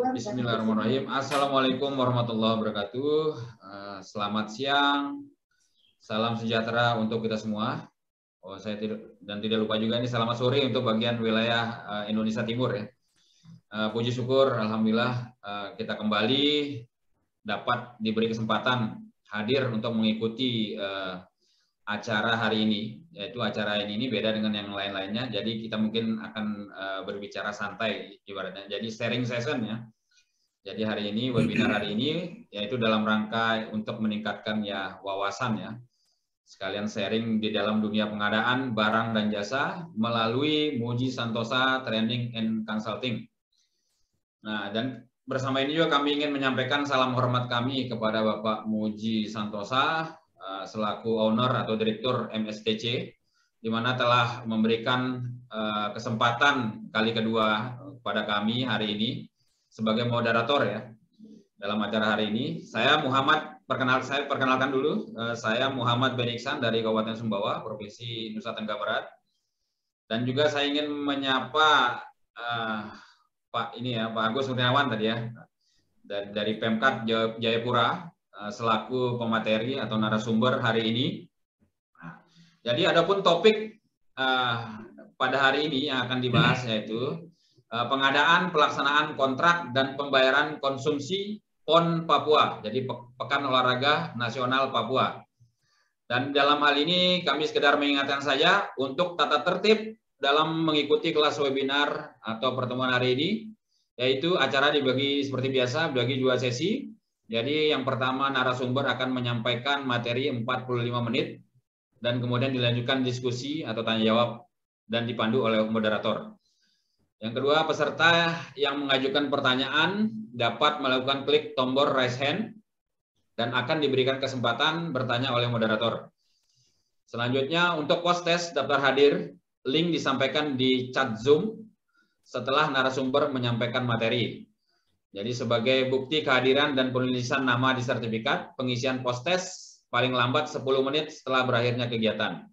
Bismillahirrahmanirrahim. Assalamualaikum warahmatullahi wabarakatuh. Selamat siang. Salam sejahtera untuk kita semua. Tidak lupa juga ini selamat sore untuk bagian wilayah Indonesia Timur ya. Puji syukur, alhamdulillah kita kembali dapat diberi kesempatan hadir untuk mengikuti acara hari ini, yaitu acara ini beda dengan yang lain-lainnya. Jadi kita mungkin akan berbicara santai ibaratnya. Jadi sharing session ya. Jadi hari ini webinar hari ini yaitu dalam rangka untuk meningkatkan ya wawasan ya. Sekalian sharing di dalam dunia pengadaan barang dan jasa melalui Muji Santosa Training and Consulting. Nah, dan bersama ini juga kami ingin menyampaikan salam hormat kami kepada Bapak Muji Santosa selaku owner atau direktur MSTC, di mana telah memberikan kesempatan kali kedua kepada kami hari ini sebagai moderator ya dalam acara hari ini. Saya perkenalkan dulu, saya Muhammad Ben Iksan dari Kabupaten Sumbawa, Provinsi Nusa Tenggara Barat, dan juga saya ingin menyapa Pak Agus Kurniawan tadi ya dari Pemkab Jayapura selaku pemateri atau narasumber hari ini. Nah, jadi adapun topik pada hari ini yang akan dibahas yaitu pengadaan, pelaksanaan kontrak dan pembayaran konsumsi PON Papua. Jadi Pekan Olahraga Nasional Papua. Dan dalam hal ini kami sekedar mengingatkan saja untuk tata tertib dalam mengikuti kelas webinar atau pertemuan hari ini, yaitu acara dibagi seperti biasa, dibagi 2 sesi. Jadi yang pertama narasumber akan menyampaikan materi 45 menit dan kemudian dilanjutkan diskusi atau tanya jawab dan dipandu oleh moderator. Yang kedua, peserta yang mengajukan pertanyaan dapat melakukan klik tombol raise hand dan akan diberikan kesempatan bertanya oleh moderator. Selanjutnya untuk post test daftar hadir, link disampaikan di chat Zoom setelah narasumber menyampaikan materi. Jadi sebagai bukti kehadiran dan penulisan nama di sertifikat, pengisian post-test paling lambat 10 menit setelah berakhirnya kegiatan.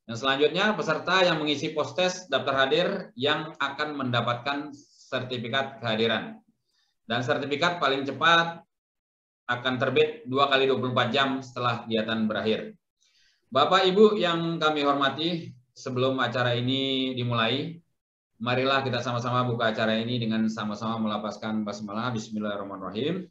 Yang selanjutnya, peserta yang mengisi post-test daftar hadir yang akan mendapatkan sertifikat kehadiran. Dan sertifikat paling cepat akan terbit 2 kali 24 jam setelah kegiatan berakhir. Bapak Ibu yang kami hormati, sebelum acara ini dimulai, marilah kita sama-sama buka acara ini dengan sama-sama melafazkan basmalah Bismillahirrahmanirrahim.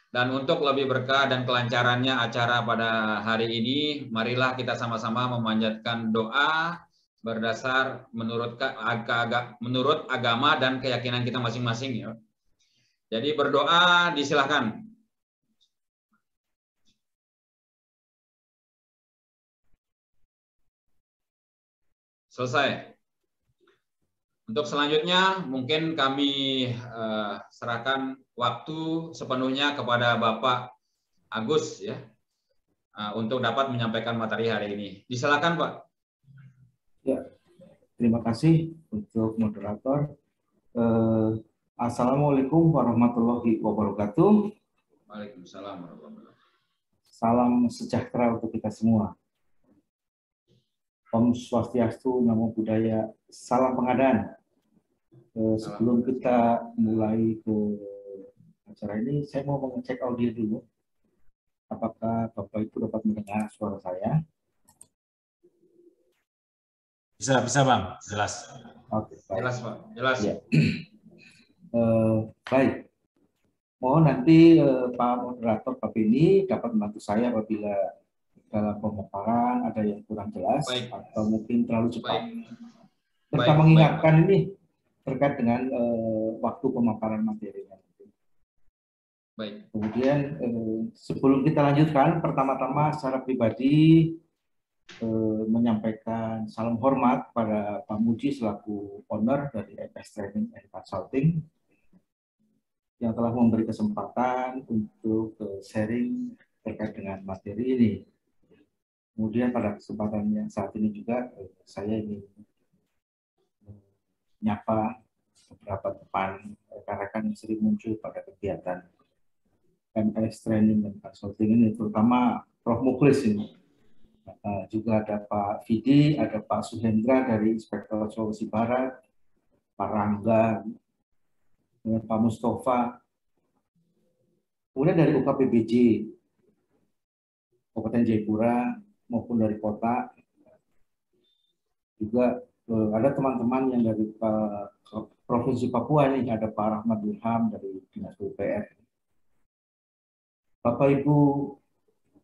Dan untuk lebih berkah dan kelancarannya acara pada hari ini, marilah kita sama-sama memanjatkan doa berdasar menurut agama dan keyakinan kita masing-masing ya. Jadi berdoa disilahkan. Selesai. Untuk selanjutnya mungkin kami serahkan waktu sepenuhnya kepada Bapak Agus ya untuk dapat menyampaikan materi hari ini. Disilakan Pak. Ya, terima kasih untuk moderator. Assalamualaikum warahmatullahi wabarakatuh. Waalaikumsalam warahmatullahi wabarakatuh. Salam sejahtera untuk kita semua. Om Swastiastu, Namo Buddhaya, salam pengadaan. Sebelum kita mulai ke acara ini, saya mau mengecek audio dulu. Apakah Bapak Ibu dapat mendengar suara saya? Bisa Bang, jelas. Oke, baik. Jelas Pak, jelas. Ya. Baik. Mohon nanti Pak Moderator Pak Beni dapat membantu saya apabila dalam pemaparan ada yang kurang jelas atau mungkin terlalu cepat. Serta mengingatkan ini terkait dengan waktu pemaparan materinya. Baik. Kemudian sebelum kita lanjutkan, pertama-tama secara pribadi menyampaikan salam hormat pada Pak Muji selaku owner dari MS Training and Consulting yang telah memberi kesempatan untuk sharing terkait dengan materi ini. Kemudian pada kesempatan yang saat ini juga saya ingin menyapa beberapa teman rekan-rekan yang sering muncul pada kegiatan MS Training dan Consulting ini, terutama Prof. Muklis ini. Juga ada Pak Vidi, ada Pak Suhendra dari Inspektorat Sulawesi Barat, Pak Rangga, dengan Pak Mustafa. Kemudian dari UKPBJ, Kabupaten Jayapura maupun dari kota, juga ada teman-teman yang dari Provinsi Papua ini, ada Pak Rahmat Ilham dari Dinas PUPR. Bapak Ibu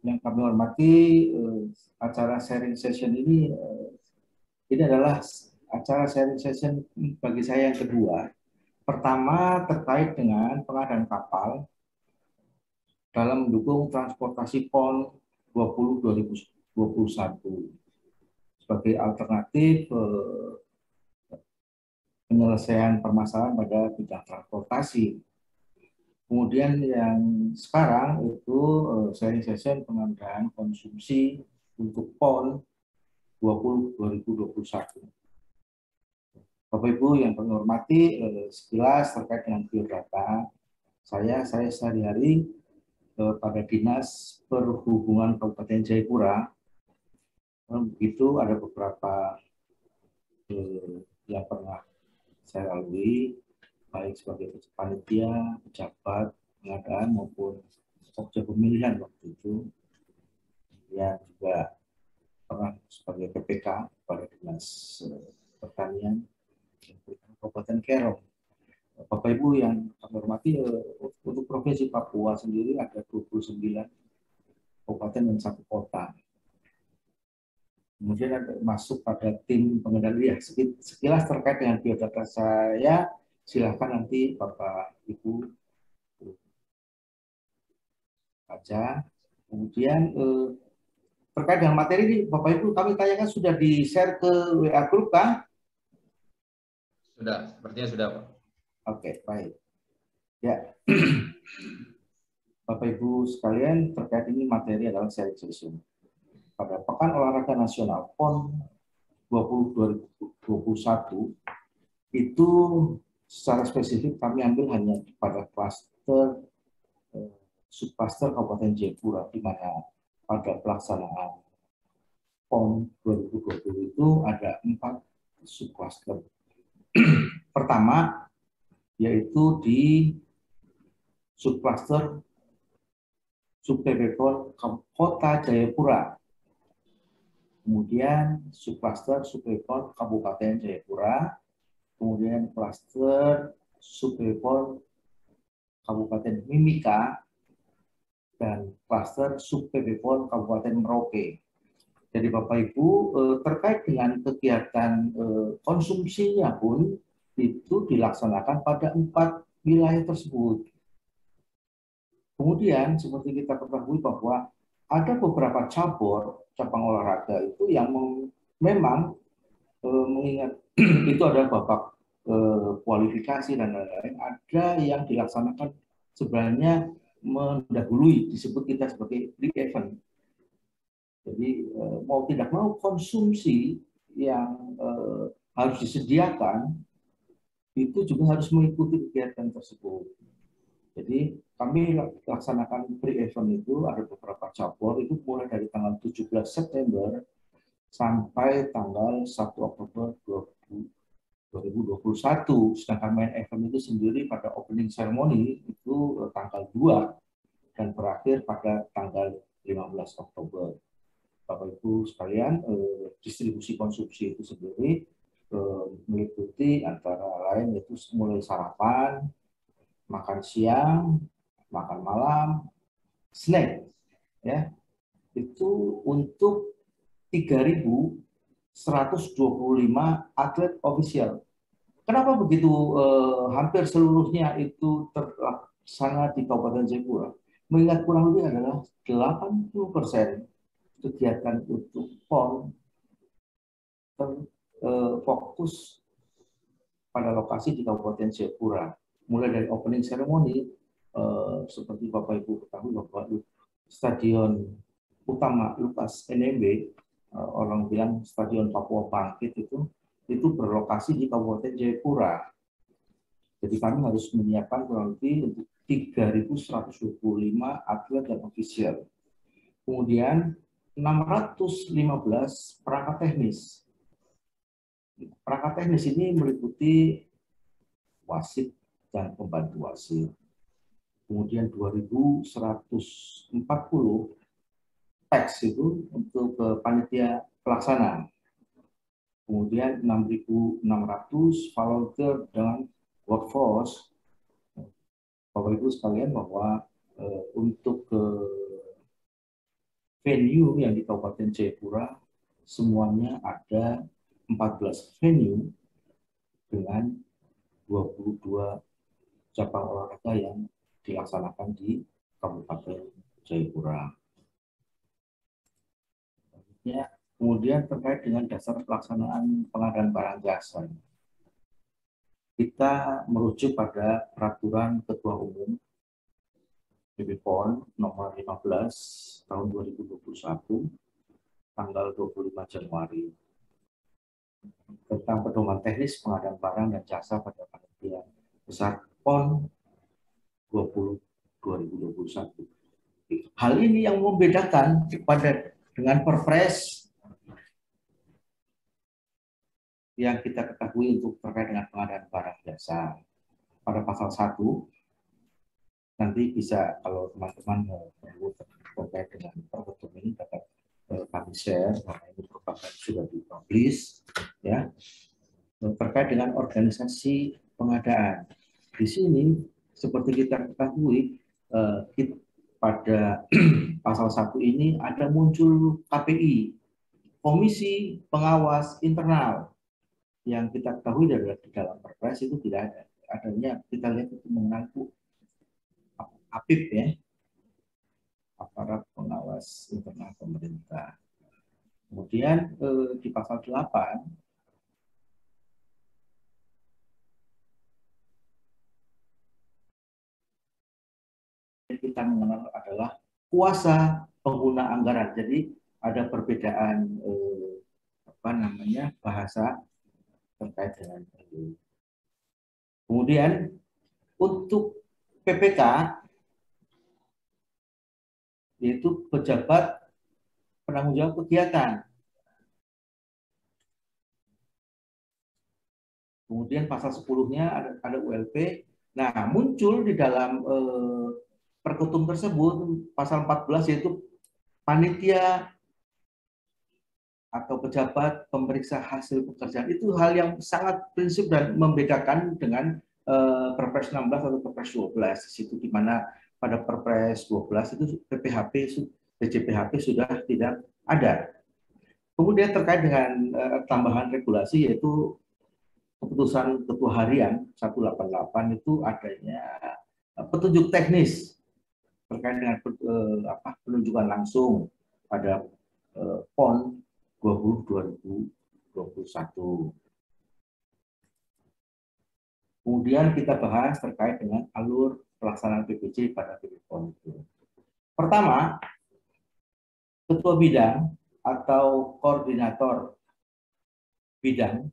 yang kami hormati, acara sharing session ini adalah acara sharing session bagi saya yang kedua. Pertama terkait dengan pengadaan kapal dalam mendukung transportasi PON 20 2021 sebagai alternatif penyelesaian permasalahan pada bidang transportasi. Kemudian yang sekarang itu sharing session pengadaan konsumsi untuk PON 20 2021. Bapak Ibu yang kami hormati, sekilas terkait dengan biodata, saya sehari-hari pada Dinas Perhubungan Kabupaten Jayapura, begitu ada beberapa yang pernah saya lalui, baik sebagai panitia, pejabat, pengadaan maupun pokja pemilihan waktu itu, yang juga pernah sebagai PPK pada Dinas Pertanian Kabupaten Kerong. Bapak Ibu yang kami hormati, untuk Provinsi Papua sendiri ada 29 kabupaten dan 1 kota. Kemudian ada masuk pada tim pengendali. Ya, sekilas terkait dengan biodata saya, silakan nanti Bapak Ibu baca. Kemudian terkait dengan materi ini, Bapak Ibu kami tanyakan sudah di-share ke WA Group kan? Sudah, sepertinya sudah, Pak. Oke, baik. Ya, Bapak Ibu sekalian, terkait ini materi adalah sharing session. Pada Pekan Olahraga Nasional PON 20 2021 itu secara spesifik kami ambil hanya pada klaster subklaster Kabupaten Jayapura, di mana pada pelaksanaan PON 2020 itu ada 4 subklaster. Pertama yaitu di subklaster Subpepon Kota Jayapura. Kemudian subklaster Subpepon Kabupaten Jayapura. Kemudian klaster Subpepon Kabupaten Mimika dan klaster Subpepon Kabupaten Merauke. Jadi Bapak Ibu terkait dengan kegiatan konsumsinya pun itu dilaksanakan pada 4 wilayah tersebut. Kemudian seperti kita ketahui bahwa ada beberapa cabang olahraga itu yang memang mengingat itu ada babak kualifikasi dan lain-lain, ada yang dilaksanakan sebenarnya mendahului, disebut kita sebagai pre-event. Jadi mau tidak mau konsumsi yang harus disediakan itu juga harus mengikuti kegiatan tersebut. Jadi kami laksanakan pre-event itu ada beberapa cabur itu mulai dari tanggal 17 September sampai tanggal 1 Oktober 2021. Sedangkan main event itu sendiri pada opening ceremony itu tanggal 2 dan berakhir pada tanggal 15 Oktober. Bapak Ibu sekalian, distribusi konsumsi itu sendiri meliputi antara lain yaitu mulai sarapan, makan siang, makan malam, snack, ya itu untuk 3.125 atlet ofisial. Kenapa begitu? Hampir seluruhnya itu terlaksana di Kabupaten Jayapura. Mengingat kurang lebih adalah 80% kegiatan untuk PON fokus pada lokasi di Kabupaten Jayapura. Mulai dari opening ceremony, seperti Bapak Ibu ketahui bahwa Stadion Utama Lukas NMB, orang bilang Stadion Papua Bangkit itu berlokasi di Kabupaten Jayapura. Jadi kami harus menyiapkan kurang lebih untuk 3.125 atlet dan ofisial. Kemudian 615 perangkat teknis. Perangkat teknis ini meliputi wasit, dan pembantu wasit. Kemudian 2.140 teks itu untuk panitia pelaksana. Kemudian 6.600 volunteer dengan workforce. Bapak Ibu sekalian, bahwa untuk venue yang di Kabupaten Jayapura semuanya ada 14 venue dengan 22 cabang olahraga yang dilaksanakan di Kabupaten Jayapura. Ya, kemudian terkait dengan dasar pelaksanaan pengadaan barang jasa, kita merujuk pada Peraturan Ketua Umum PB PON nomor 15 tahun 2021 tanggal 25 Januari tentang pedoman teknis pengadaan barang dan jasa pada panitia besar PON 2021. Hal ini yang membedakan dengan Perpres yang kita ketahui untuk terkait dengan pengadaan barang jasa. Pada pasal 1, nanti bisa kalau teman-teman mau terkait dengan perketum ini dapat kami share, karena ini merupakan sudah dipublish, ya, terkait dengan organisasi pengadaan. Di sini seperti kita ketahui pada pasal 1 ini ada muncul KPI, Komisi Pengawas Internal, yang kita ketahui dari dalam Perpres itu tidak ada. Adanya kita lihat itu mengaku APIP, ya, aparat pengawas internal pemerintah. Kemudian di pasal 8 kita mengenal adalah kuasa pengguna anggaran. Jadi ada perbedaan bahasa terkait dengan itu. Kemudian untuk PPK, yaitu pejabat penanggung jawab kegiatan. Kemudian pasal 10-nya ada ULP. Nah, muncul di dalam perketum tersebut pasal 14, yaitu panitia atau pejabat pemeriksa hasil pekerjaan. Itu hal yang sangat prinsip dan membedakan dengan Perpres 16 atau Perpres 12. Di situ di mana pada Perpres 12 itu PJPHP sudah tidak ada. Kemudian terkait dengan tambahan regulasi, yaitu keputusan Ketua Harian 188 itu adanya petunjuk teknis terkait dengan penunjukan langsung pada PON 2021. Kemudian kita bahas terkait dengan alur pelaksanaan PPJ pada PB PON itu. Pertama, Ketua Bidang atau Koordinator Bidang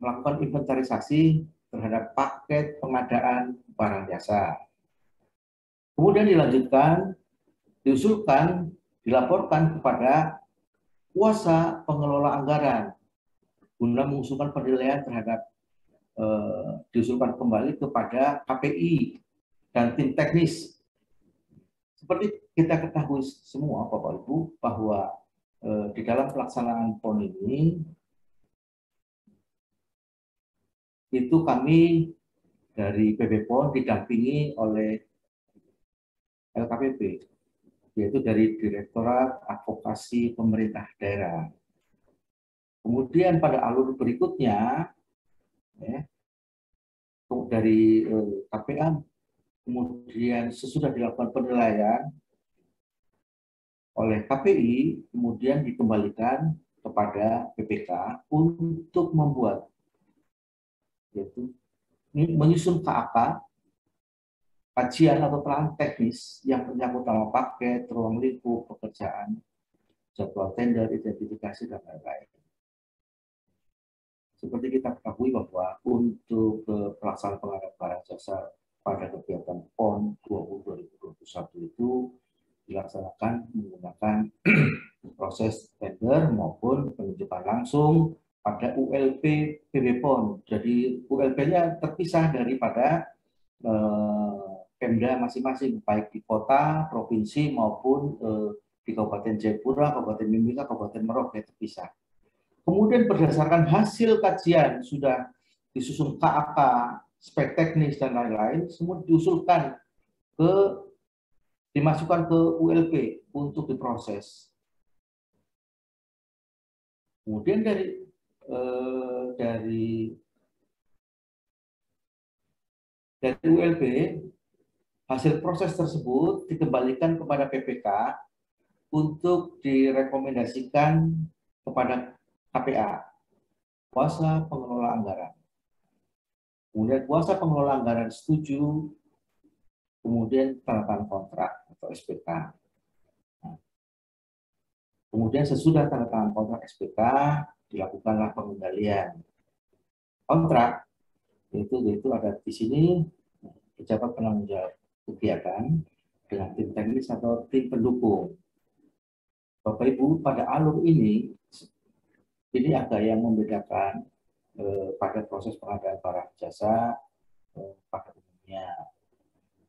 melakukan inventarisasi terhadap paket pengadaan barang jasa. Kemudian diusulkan, dilaporkan kepada kuasa pengelola anggaran guna mengusulkan penilaian terhadap diusulkan kembali kepada KPI dan tim teknis. Seperti kita ketahui semua, Bapak Ibu, bahwa di dalam pelaksanaan PON ini itu kami dari PB PON didampingi oleh LKPP, yaitu dari Direktorat Advokasi Pemerintah Daerah. Kemudian pada alur berikutnya, ya, dari KPA, kemudian sesudah dilakukan penilaian oleh KPI, kemudian dikembalikan kepada PPK untuk membuat, yaitu menyusun KAK, kajian atau peran teknis yang menyangkut nama paket, ruang lingkup, pekerjaan, jadwal tender, identifikasi, dan lain-lain. Seperti kita ketahui bahwa untuk pelaksanaan pengadaan barang jasa pada kegiatan PON 2021 itu dilaksanakan menggunakan proses tender maupun penunjukan langsung pada ULP PB-PON. Jadi ULP-nya terpisah daripada Pemda masing-masing, baik di kota, provinsi maupun di Kabupaten Jayapura, Kabupaten Mimika, Kabupaten Merauke terpisah. Kemudian berdasarkan hasil kajian sudah disusun KAK, spek teknis dan lain-lain, semua diusulkan dimasukkan ke ULP untuk diproses. Kemudian dari ULP, hasil proses tersebut dikembalikan kepada PPK untuk direkomendasikan kepada KPA, kuasa pengelola anggaran. Kemudian kuasa pengelola anggaran setuju, kemudian tanda tangan kontrak atau SPK. Nah, kemudian sesudah tanda tangan kontrak SPK, dilakukanlah pengendalian kontrak, yaitu ada di sini pejabat penanggung jawab kegiatan dengan tim teknis atau tim pendukung. Bapak Ibu, pada alur ini ada yang membedakan pada proses pengadaan barang jasa pada umumnya.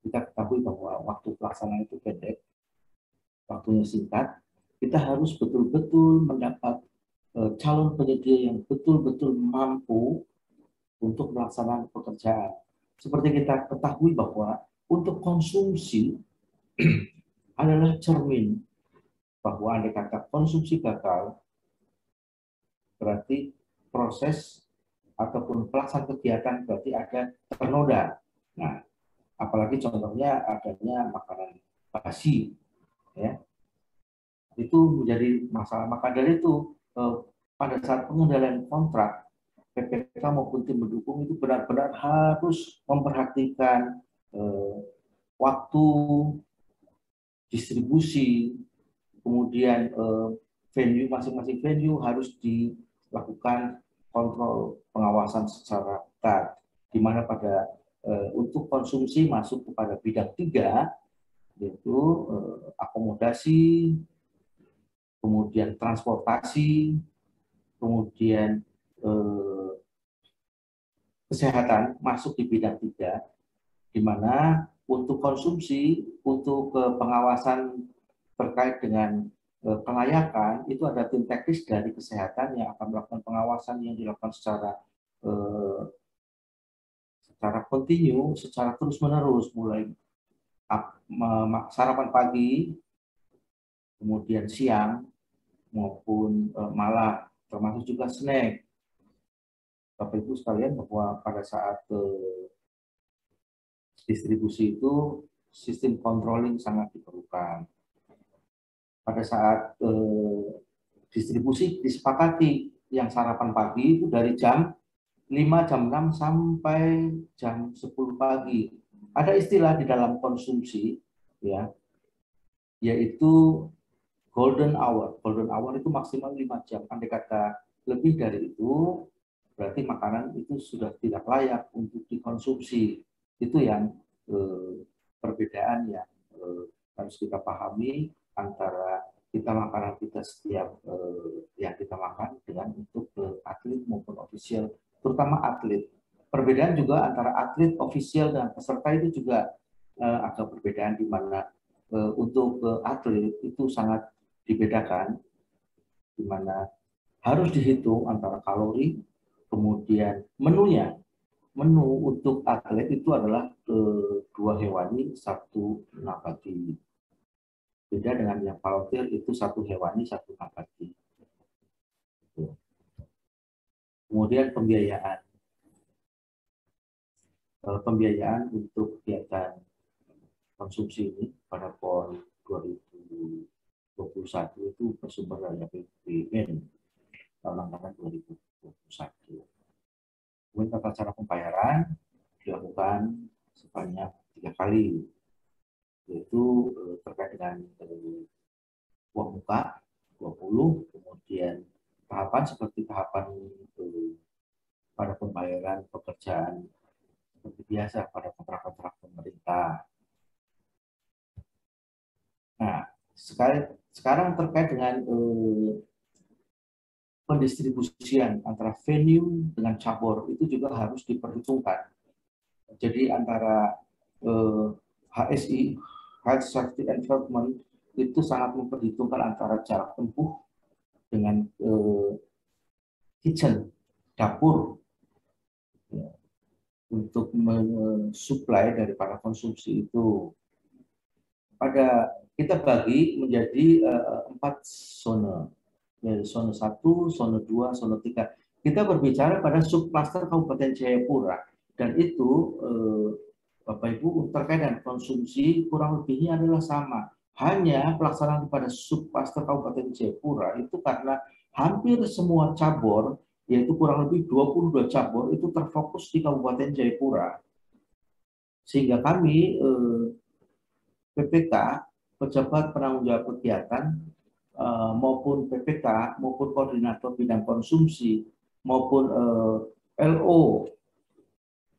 Kita ketahui bahwa waktu pelaksanaan itu pendek, waktunya singkat, kita harus betul-betul mendapat calon penyedia yang betul-betul mampu untuk melaksanakan pekerjaan. Seperti kita ketahui bahwa untuk konsumsi adalah cermin bahwa andai kata konsumsi gagal, berarti proses ataupun pelaksanaan kegiatan berarti ada ternoda. Nah, apalagi contohnya adanya makanan basi, ya, itu menjadi masalah. Maka dari itu pada saat pengendalian kontrak, PPK maupun tim mendukung itu benar-benar harus memperhatikan waktu distribusi, kemudian venue, masing-masing venue harus dilakukan kontrol pengawasan secara ketat, di mana pada untuk konsumsi masuk kepada bidang 3, yaitu akomodasi, kemudian transportasi, kemudian kesehatan masuk di bidang 3, di mana untuk konsumsi, untuk pengawasan terkait dengan kelayakan, itu ada tim teknis dari kesehatan yang akan melakukan pengawasan yang dilakukan secara kontinu, secara terus-menerus, mulai sarapan pagi, kemudian siang, maupun malam, termasuk juga snack. Bapak Ibu sekalian, bahwa pada saat distribusi itu sistem controlling sangat diperlukan. Pada saat distribusi disepakati yang sarapan pagi itu dari jam 5, jam 6 sampai jam 10 pagi. Ada istilah di dalam konsumsi, ya, yaitu golden hour. Golden hour itu maksimal 5 jam. Andai kata lebih dari itu, berarti makanan itu sudah tidak layak untuk dikonsumsi. Itu yang perbedaan yang harus kita pahami antara makanan kita setiap yang kita makan dengan untuk atlet maupun ofisial, terutama atlet. Perbedaan juga antara atlet, ofisial, dan peserta itu juga ada perbedaan, di mana untuk atlet itu sangat dibedakan, di mana harus dihitung antara kalori, kemudian menunya. Menu untuk atlet itu adalah 2 hewani, 1 nabati. Beda dengan yang volunteer itu 1 hewani, 1 nabati. Kemudian pembiayaan. Pembiayaan untuk kegiatan konsumsi ini pada PON 2021 itu bersumber dari APBN tahun anggaran 2021. Kemudian tata cara pembayaran dilakukan sebanyak 3 kali, yaitu terkait dengan uang muka 20, kemudian tahapan seperti tahapan pada pembayaran pekerjaan seperti biasa pada kontrak-kontrak pemerintah. Nah, sekarang terkait dengan pendistribusian antara venue dengan cabur itu juga harus diperhitungkan. Jadi antara HSI, Health Safety Environment, itu sangat memperhitungkan antara jarak tempuh dengan kitchen, dapur, ya, untuk mensuplai dari para konsumsi itu. Kita bagi menjadi 4 zona. Zona 1, zona 2, zona 3. Kita berbicara pada subklaster Kabupaten Jayapura, dan itu Bapak Ibu terkait dengan konsumsi kurang lebihnya adalah sama. Hanya pelaksanaan pada subklaster Kabupaten Jayapura itu karena hampir semua cabur, yaitu kurang lebih 22 cabur itu terfokus di Kabupaten Jayapura. Sehingga kami PPK, pejabat penanggung jawab kegiatan, maupun PPK, maupun koordinator bidang konsumsi, maupun LO,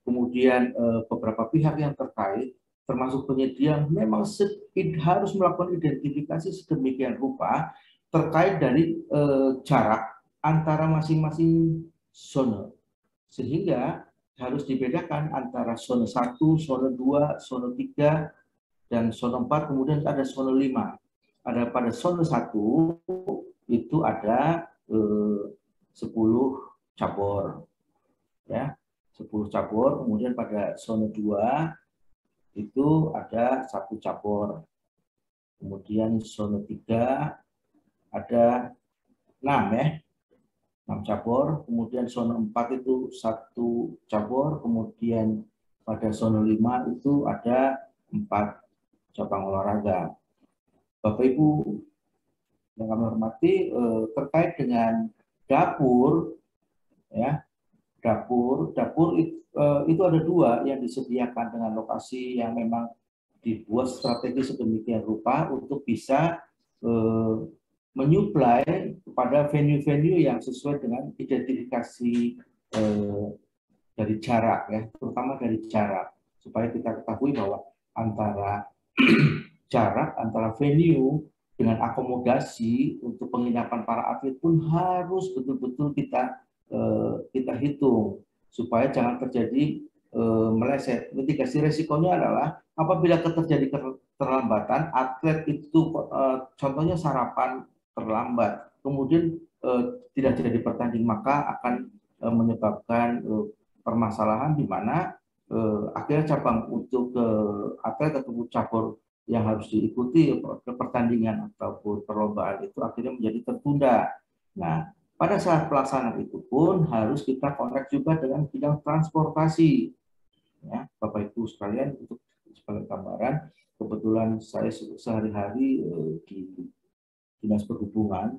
kemudian beberapa pihak yang terkait, termasuk penyedia, memang harus melakukan identifikasi sedemikian rupa terkait dari jarak antara masing-masing zona. Sehingga harus dibedakan antara zona 1, zona 2, zona 3, dan zona 4, kemudian ada zona 5. Ada pada zona 1 itu ada 10 cabur, ya, 10 cabur. Kemudian pada zona 2 itu ada 1 cabur. Kemudian zona 3 ada 6 cabur. Kemudian zona 4 itu 1 cabur. Kemudian pada zona 5 itu ada 4 cabang olahraga. Bapak Ibu yang kami hormati, terkait dengan dapur, ya, dapur itu ada 2 yang disediakan dengan lokasi yang memang dibuat strategi sedemikian rupa untuk bisa menyuplai kepada venue-venue yang sesuai dengan identifikasi dari jarak, ya, terutama dari jarak, supaya kita ketahui bahwa antara jarak antara venue dengan akomodasi untuk penginapan para atlet pun harus betul-betul kita hitung supaya jangan terjadi meleset. Mitigasi resikonya adalah apabila terjadi keterlambatan, atlet itu contohnya sarapan terlambat, kemudian tidak jadi bertanding, maka akan menyebabkan permasalahan di mana akhirnya cabang untuk atlet atau cabur yang harus diikuti pertandingan ataupun perlombaan itu akhirnya menjadi tertunda. Nah, pada saat pelaksanaan itu pun harus kita connect juga dengan bidang transportasi. Ya, Bapak Ibu sekalian, untuk sebagai gambaran, kebetulan saya sehari-hari di Dinas Perhubungan,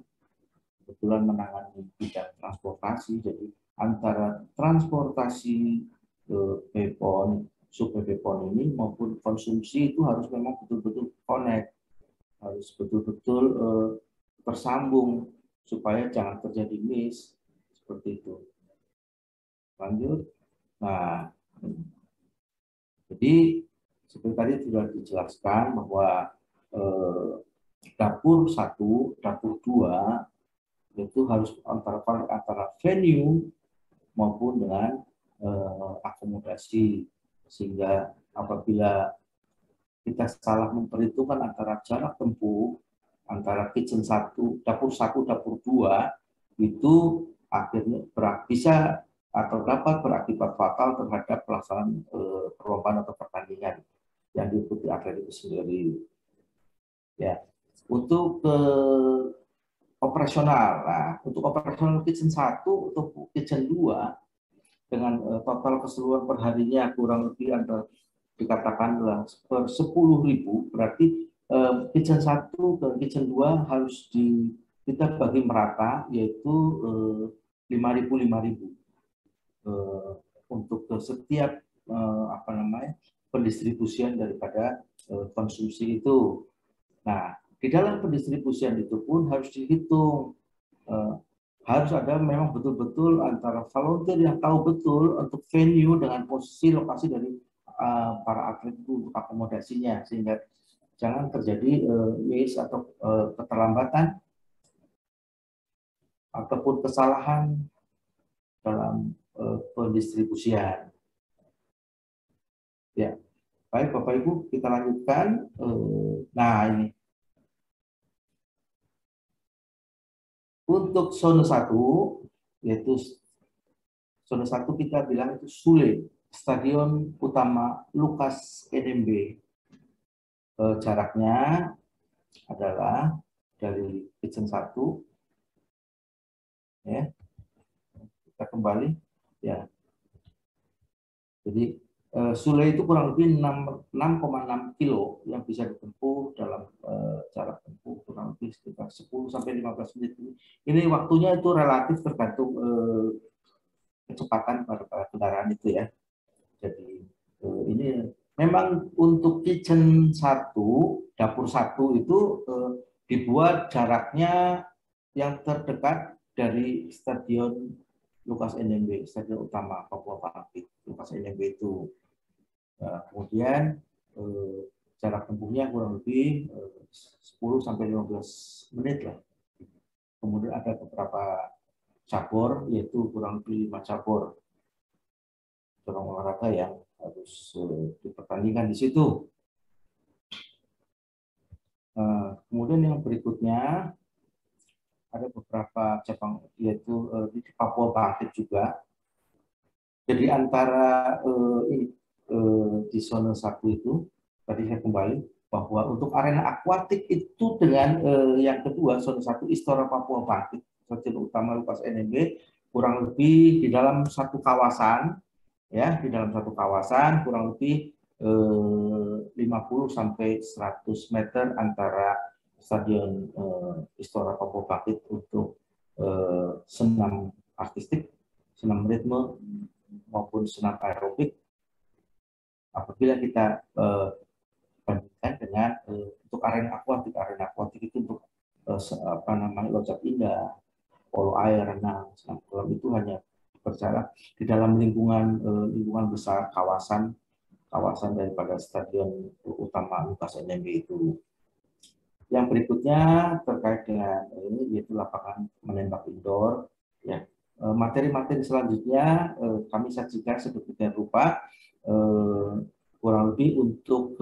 kebetulan menangani bidang transportasi, jadi antara transportasi BPON, sub-BPON ini maupun konsumsi itu harus memang betul-betul connect, harus betul-betul tersambung supaya jangan terjadi miss seperti itu. Lanjut. Nah, jadi seperti tadi sudah dijelaskan bahwa dapur 1, dapur 2 itu harus antara venue maupun dengan akomodasi, sehingga apabila kita salah memperhitungkan antara jarak tempuh antara kitchen 1, dapur 1, dapur 2 itu akhirnya bisa atau dapat berakibat fatal terhadap pelaksanaan perlombaan atau pertandingan yang diikuti atlet itu sendiri. Ya, untuk operasional. Nah, untuk operasional kitchen 1 atau kitchen 2 dengan total keseluruhan perharinya kurang lebih ada dikatakanlah per 10.000, berarti kitchen 1 dan kitchen 2 harus kita bagi merata, yaitu 5.000 untuk setiap pendistribusian daripada konsumsi itu. Nah, di dalam pendistribusian itu pun harus dihitung, harus ada memang betul-betul antara volunteer yang tahu betul untuk venue dengan posisi lokasi dari para atlet itu untuk akomodasinya, sehingga jangan terjadi miss atau keterlambatan ataupun kesalahan dalam pendistribusian. Ya, baik Bapak Ibu, kita lanjutkan. Nah ini untuk zona 1, yaitu zona 1 kita bilang itu Sule, Stadion Utama Lukas NMB. Jaraknya adalah dari kitchen 1, ya, kita kembali, ya. Jadi Sule itu kurang lebih 6,6 kilo yang bisa ditempuh dalam jarak tempuh kurang lebih sekitar 10 sampai 15 menit. Ini waktunya itu relatif tergantung kecepatan pada kendaraan itu ya. Jadi ini memang untuk kitchen 1, dapur 1 itu dibuat jaraknya yang terdekat dari Stadion Lukas NMB, Stadion Utama Papua Bangkit, Lukas NMB itu. Nah, kemudian jarak tempuhnya kurang lebih 10 sampai 15 menit lah. Kemudian ada beberapa cabur, yaitu kurang lebih 5 cabur cabang olahraga yang harus dipertandingkan di situ. Kemudian yang berikutnya ada beberapa cabang, yaitu di Papua Bangkit juga. Jadi antara di zona 1 itu, tadi saya kembali, bahwa untuk arena akuatik itu dengan yang kedua, zona 1 Istora Papua Bangkit, Stadion Utama Lukas NMB, kurang lebih di dalam satu kawasan, ya, di dalam satu kawasan kurang lebih 50 sampai 100 meter antara Stadion Istora Papua Bangkit untuk senam artistik, senam ritme, maupun senam aerobik. Apabila kita bandingkan dengan untuk arena akuatik itu untuk loncat indah, polo air, renang, senam kolam itu hanya berjalan di dalam lingkungan besar kawasan daripada Stadion Utama Lukas NMB itu. Yang berikutnya terkait dengan ini, yaitu lapangan menembak indoor. Ya, materi-materi selanjutnya kami sajikan sedemikian rupa, kurang lebih untuk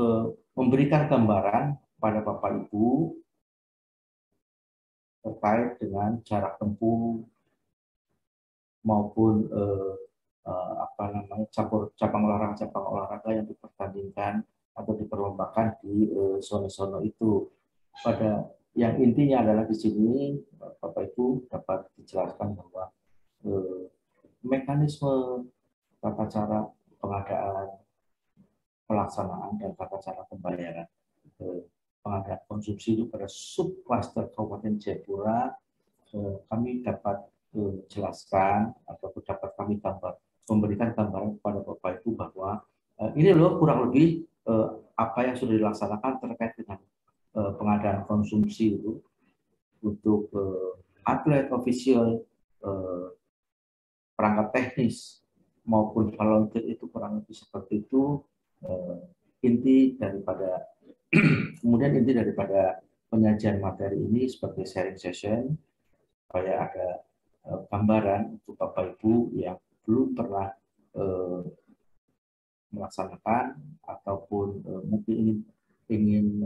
memberikan gambaran pada Bapak Ibu terkait dengan jarak tempuh maupun cabang olahraga yang dipertandingkan atau diperlombakan di zona-zona itu. Pada yang intinya adalah di sini Bapak Ibu dapat dijelaskan bahwa mekanisme tata cara pengadaan, pelaksanaan, dan tata cara pembayaran pengadaan konsumsi itu pada subklaster Kabupaten Jayapura kami dapat jelaskan atau dapat kami memberikan gambaran kepada Bapak Ibu bahwa ini loh kurang lebih apa yang sudah dilaksanakan terkait dengan pengadaan konsumsi itu untuk atlet, official, perangkat teknis maupun volunteer itu kurang lebih seperti itu. Inti daripada kemudian inti daripada penyajian materi ini sebagai sharing session supaya ada gambaran untuk Bapak Ibu yang belum pernah melaksanakan ataupun mungkin ingin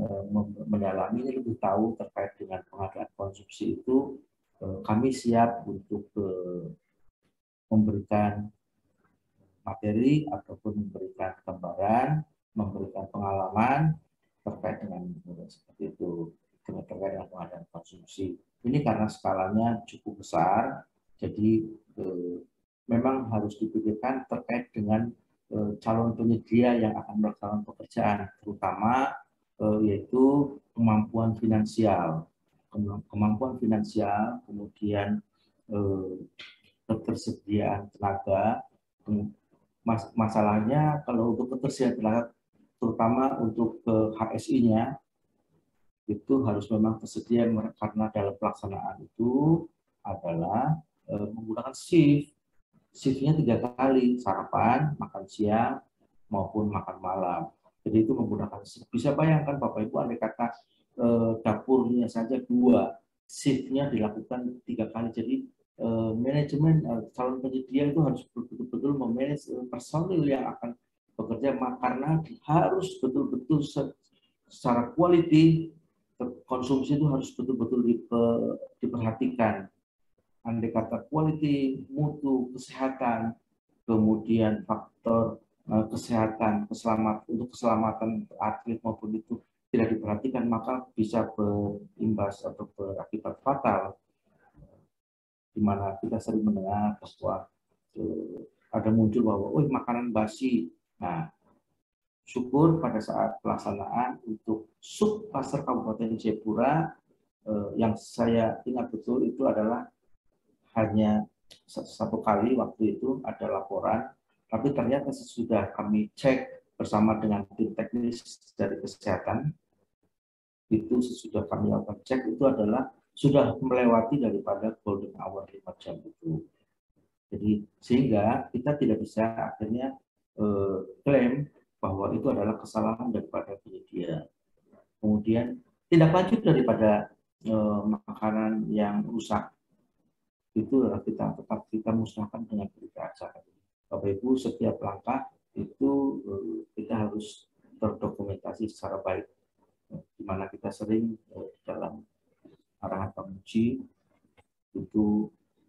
mendalami lebih tahu terkait dengan pengadaan konsumsi itu, kami siap untuk memberikan materi ataupun memberikan gambaran, memberikan pengalaman terkait dengan seperti itu, terkait dengan pengadaan konsumsi. Ini karena skalanya cukup besar, jadi memang harus dipikirkan terkait dengan calon penyedia yang akan melaksanakan pekerjaan, terutama yaitu kemampuan finansial, kemudian ketersediaan tenaga. Masalahnya kalau untuk ketersediaan tenaga, terutama untuk HSI-nya, itu harus memang tersedia karena dalam pelaksanaan itu adalah menggunakan shift. Shift-nya 3 kali, sarapan, makan siang, maupun makan malam. Jadi itu menggunakan shift. Bisa bayangkan Bapak Ibu, andai kata dapurnya saja 2, shift-nya dilakukan 3 kali. Jadi manajemen calon penyedia itu harus betul-betul memanage personil yang akan bekerja, karena harus betul-betul secara quality konsumsi itu harus betul-betul diperhatikan. Andai kata quality, mutu, kesehatan, kemudian faktor kesehatan, untuk keselamatan atlet maupun itu tidak diperhatikan, maka bisa berimbas atau berakibat fatal, di mana kita sering mendengar bahwa ada muncul bahwa makanan basi. Nah, syukur pada saat pelaksanaan untuk subkluster Kabupaten Jayapura yang saya ingat betul itu adalah hanya 1 kali waktu itu ada laporan, tapi ternyata sesudah kami cek bersama dengan tim teknis dari kesehatan, itu sesudah kami lakukan cek itu adalah sudah melewati daripada golden hour 5 jam itu. Jadi sehingga kita tidak bisa akhirnya klaim bahwa itu adalah kesalahan daripada penyedia. Kemudian tindak lanjut daripada makanan yang rusak itu adalah kita musnahkan dengan berita acara. Bapak Ibu, setiap langkah itu kita harus terdokumentasi secara baik, di mana kita sering dalam arahan Pak Muji itu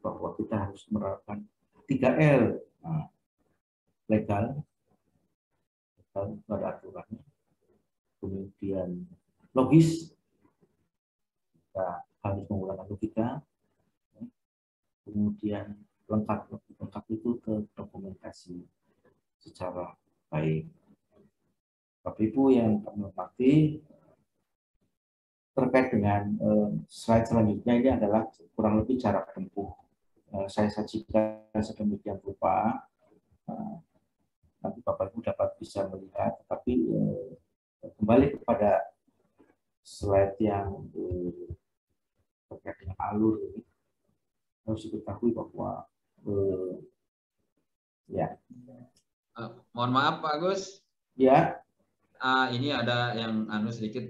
bahwa kita harus menerapkan 3L, legal pada aturannya, kemudian logis, kita harus menggunakan logika, kemudian lengkap itu ke dokumentasi secara baik. Bapak Ibu yang kami hormati, terkait dengan slide selanjutnya ini adalah kurang lebih jarak tempuh. Saya sajikan sedemikian rupa, nanti Bapak Ibu dapat bisa melihat, tapi kembali kepada slide yang terkait dengan alur ini, harus diketahui bahwa mohon maaf Pak Agus. Ya. Ini ada yang sedikit.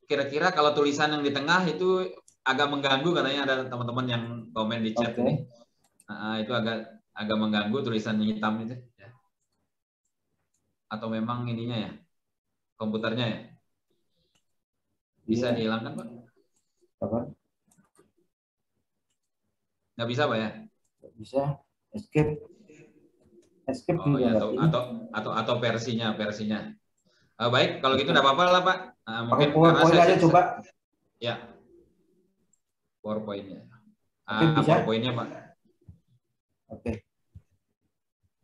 Kira-kira kalau tulisan yang di tengah itu agak mengganggu, katanya ada teman-teman yang komen di chat ini. Itu agak mengganggu tulisan hitam itu. Ya. Atau memang ininya ya, komputernya ya. Bisa dihilangkan Pak? Apa? Nggak bisa Pak ya? Nggak bisa. Escape. Oh ya, atau versinya. Baik, kalau gitu nggak apa-apa lah Pak. Mungkin karena PowerPoint aja coba. Ya, PowerPoint-nya. PowerPoint-nya Pak.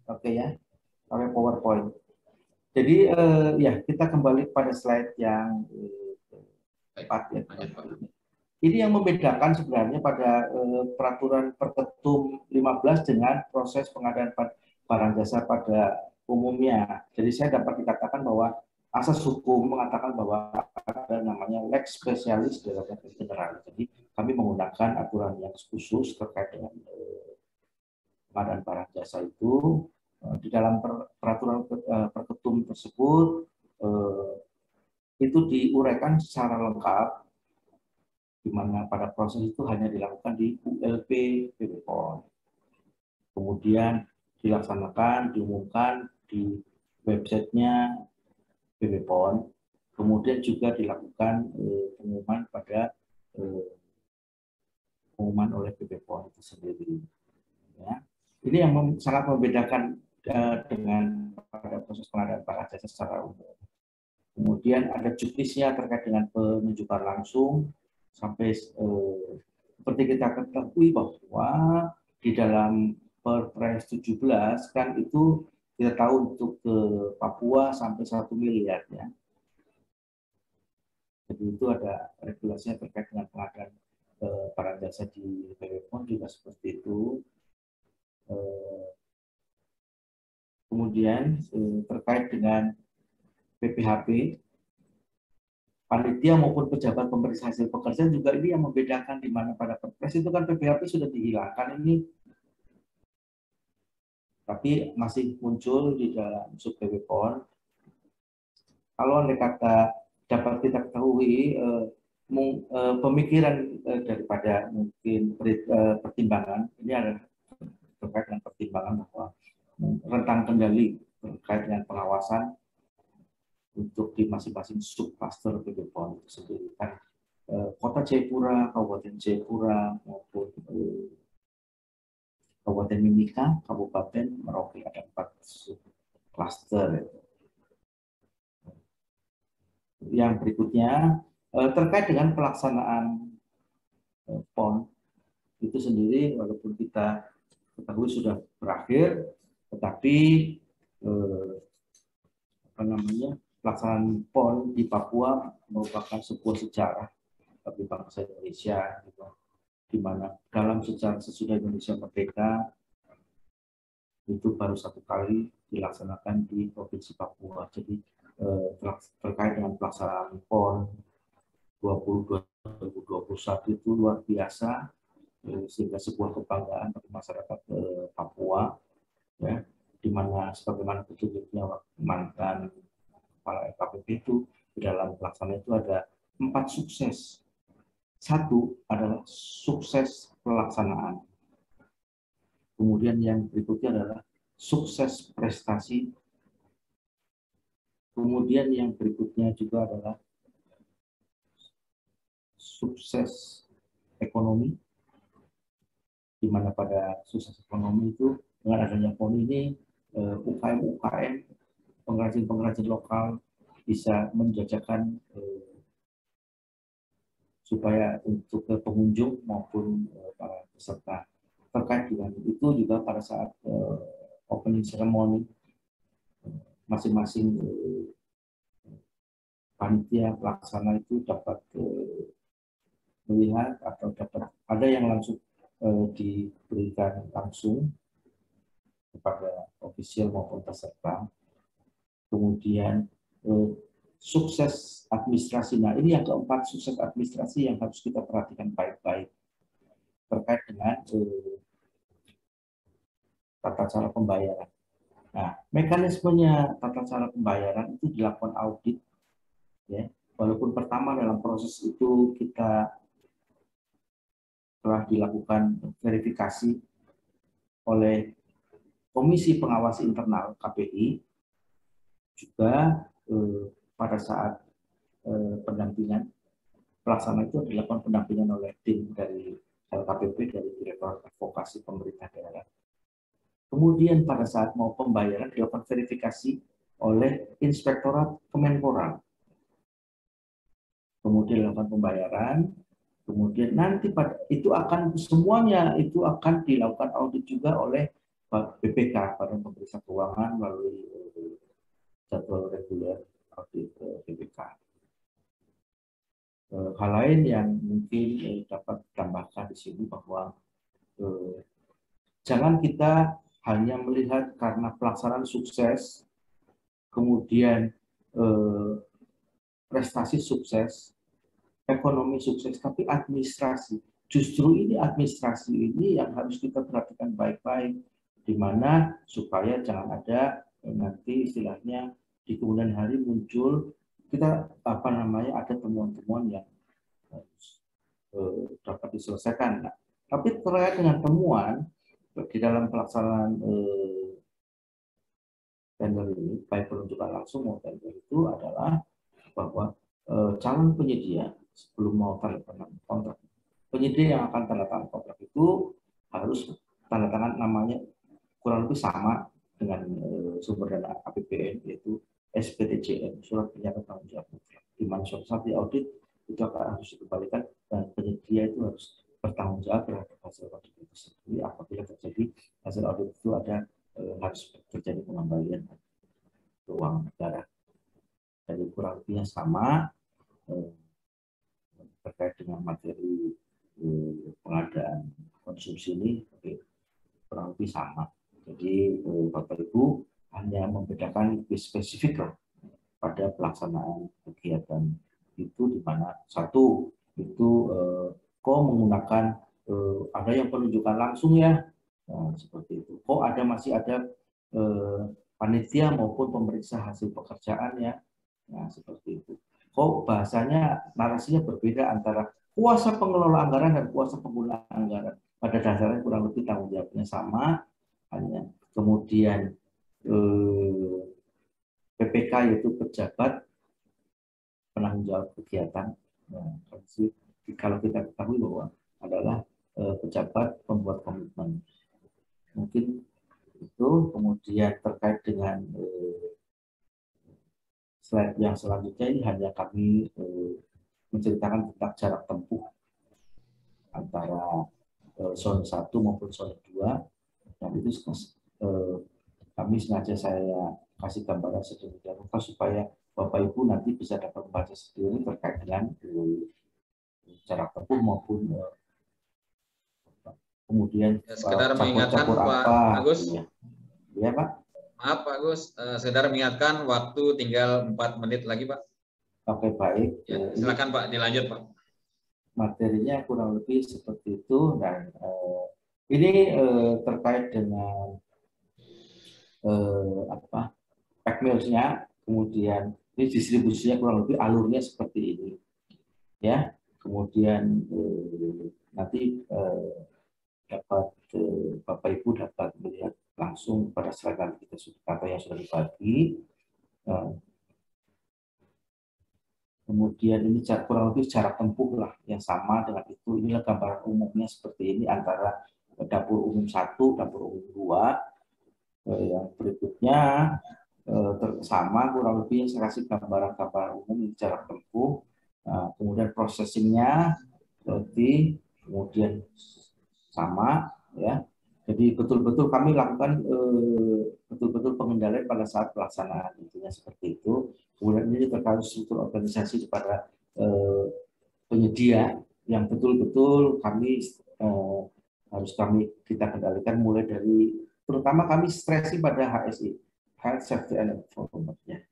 Oke ya, pakai PowerPoint. Jadi ya kita kembali pada slide yang 4 ya. Ini yang membedakan sebenarnya pada peraturan Perketum 15 dengan proses pengadaan barang jasa pada umumnya. Jadi saya dapat dikatakan bahwa asas hukum mengatakan bahwa ada namanya lex specialis de rete generale. Jadi kami menggunakan aturan yang khusus terkait dengan pengadaan barang jasa itu. Di dalam peraturan Perketum tersebut itu diuraikan secara lengkap, di mana pada proses itu hanya dilakukan di ULP BPOM. Kemudian dilaksanakan, diumumkan di websitenya BPOM. Kemudian juga dilakukan pengumuman pengumuman oleh BPOM itu sendiri. Ya. Ini yang sangat membedakan dengan pada proses pengadaan barang jasa secara umum. Kemudian ada juknisnya terkait dengan penunjukan langsung, sampai seperti kita ketahui bahwa di dalam Perpres 17 kan itu kita tahu untuk ke Papua sampai 1 miliar ya. Jadi itu ada regulasinya terkait dengan pengadaan barang jasa di BPOM juga seperti itu. Kemudian terkait dengan PPHP, panitia maupun pejabat pemberi hasil pekerjaan juga ini yang membedakan, di mana pada Perpres itu kan PPHP sudah dihilangkan ini, tapi masih muncul di dalam sub BPOM. Kalau andai kata dapat kita ketahui pemikiran daripada mungkin pertimbangan ini adalah terkait dengan pertimbangan bahwa rentang kendali terkait dengan pengawasan untuk di masing-masing subkluster PB-PON itu sendiri kan Kota Jayapura, Kabupaten Jayapura maupun Kabupaten Mimika, Kabupaten Merauke ada 4 subkluster. Yang berikutnya terkait dengan pelaksanaan PON itu sendiri, walaupun kita ketahui sudah berakhir, tetapi pelaksanaan PON di Papua merupakan sebuah sejarah bagi bangsa Indonesia, di mana dalam sejarah sesudah Indonesia merdeka itu baru 1 kali dilaksanakan di Provinsi Papua. Jadi terkait dengan pelaksanaan PON 2021 itu luar biasa, sehingga sebuah kebanggaan bagi masyarakat Papua, ya, di mana sebagaimana petunjuknya mantan kepala LKPP itu di dalam pelaksanaan itu ada 4 sukses. 1 adalah sukses pelaksanaan. Kemudian yang berikutnya adalah sukses prestasi. Kemudian yang berikutnya juga adalah sukses ekonomi, di mana pada sukses ekonomi itu dengan adanya PON ini UKM-UKM, pengrajin-pengrajin lokal bisa menjajakan supaya untuk pengunjung maupun para peserta. Terkait dengan itu juga pada saat opening ceremony masing-masing panitia pelaksana itu dapat melihat atau dapat ada yang langsung diberikan langsung kepada ofisial maupun peserta. Kemudian sukses administrasi. Nah, ini yang keempat, sukses administrasi yang harus kita perhatikan baik-baik terkait dengan tata cara pembayaran. Nah, mekanismenya tata cara pembayaran itu dilakukan audit, ya. Walaupun pertama dalam proses itu kita telah dilakukan verifikasi oleh Komisi Pengawas Internal KPI, juga pada saat pendampingan pelaksana itu dilakukan pendampingan oleh tim dari LKPP, dari Direktorat Advokasi Pemerintah Daerah. Kemudian pada saat mau pembayaran dilakukan verifikasi oleh Inspektorat Kemenpora. Kemudian dilakukan pembayaran, kemudian nanti pada itu akan semuanya itu akan dilakukan audit juga oleh BPK, Badan Pemeriksa Keuangan, melalui jadwal reguler audit BPK. Hal lain yang mungkin dapat ditambahkan di sini bahwa jangan kita hanya melihat karena pelaksanaan sukses, kemudian prestasi sukses, ekonomi sukses, tapi administrasi. Justru ini administrasi ini yang harus kita perhatikan baik-baik, di mana supaya jangan ada nanti istilahnya di kemudian hari muncul kita ada temuan-temuan yang dapat diselesaikan. Nah, tapi terkait dengan temuan di dalam pelaksanaan tender ini, baik penunjukan langsung maupun tender itu adalah bahwa calon penyedia sebelum mau tanda tangan kontrak, penyedia yang akan tanda tangan kontrak itu harus tanda tangan namanya kurang lebih sama dengan sumber dana APBN, yaitu SPTJM, surat pernyataan tanggung jawab mutlak, di mana suatu saat di audit itu akan harus dikembalikan dan penyedia itu harus bertanggung jawab terhadap hasil audit itu sendiri. Apabila terjadi hasil audit itu ada harus terjadi pengembalian uang negara. Jadi kurang lebihnya sama terkait dengan materi pengadaan konsumsi ini, kurang lebih sama. Jadi Bapak Ibu hanya membedakan spesifik pada pelaksanaan kegiatan itu, di mana satu itu kok menggunakan ada yang penunjukan langsung ya, nah, seperti itu. Kok masih ada panitia maupun pemeriksa hasil pekerjaan ya, nah seperti itu. kok bahasanya narasinya berbeda antara kuasa pengelola anggaran dan kuasa pengguna anggaran. Pada dasarnya kurang lebih tanggung jawabnya sama, hanya kemudian PPK yaitu pejabat penanggung jawab kegiatan. Nah, kalau kita ketahui bahwa adalah pejabat pembuat komitmen. Mungkin itu, kemudian terkait dengan slide yang selanjutnya ini hanya kami menceritakan tentang jarak tempuh antara zona 1 maupun zona 2, dan itu kami sengaja saya kasih gambaran sedemikian rupa supaya Bapak Ibu nanti bisa dapat membaca sendiri terkait dengan jarak tempuh maupun kemudian Ya, sekedar mengingatkan cabur-cabur Pak apa. Agus. Ya, Pak. Maaf Pak Agus, sekedar mengingatkan waktu tinggal 4 menit lagi Pak. Oke, baik. Ya, silakan Pak, dilanjut Pak. Materinya kurang lebih seperti itu, dan ini terkait dengan pack mills-nya, kemudian ini distribusinya kurang lebih alurnya seperti ini, ya. Kemudian nanti dapat Bapak Ibu dapat melihat langsung pada slide kita atau yang sudah dibagi. Kemudian ini kurang lebih jarak tempuh lah yang sama dengan itu. Inilah gambaran umumnya seperti ini antara dapur umum 1, dapur umum 2. Yang berikutnya sama kurang lebih saya kasih gambaran-gambaran umum jarak tempuh. Kemudian processingnya berarti kemudian sama, ya. Jadi betul-betul kami lakukan betul-betul pengendalian pada saat pelaksanaan, intinya seperti itu. Kemudian ini terkait struktur organisasi kepada penyedia yang betul-betul kami harus kita kendalikan, mulai dari terutama kami stresi pada HSI, Health Safety and Environment-nya.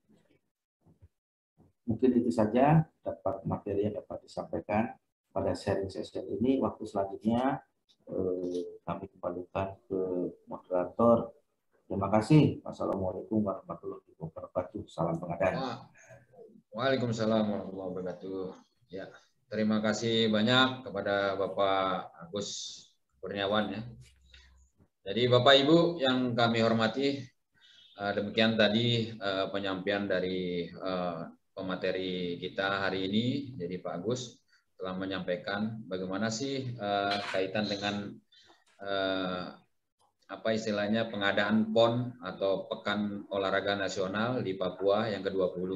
Mungkin itu saja dapat materi yang dapat disampaikan pada sharing session ini. Waktu selanjutnya kami kembalikan ke moderator. Terima kasih. Wassalamualaikum warahmatullahi wabarakatuh. Salam pengadaan. Waalaikumsalam warahmatullahi wabarakatuh. Ya, terima kasih banyak kepada Bapak Agus Kurniawan, ya. Jadi Bapak Ibu yang kami hormati, demikian tadi penyampaian dari pemateri kita hari ini. Jadi Pak Agus telah menyampaikan bagaimana sih kaitan dengan apa istilahnya pengadaan PON atau Pekan Olahraga Nasional di Papua yang ke-20.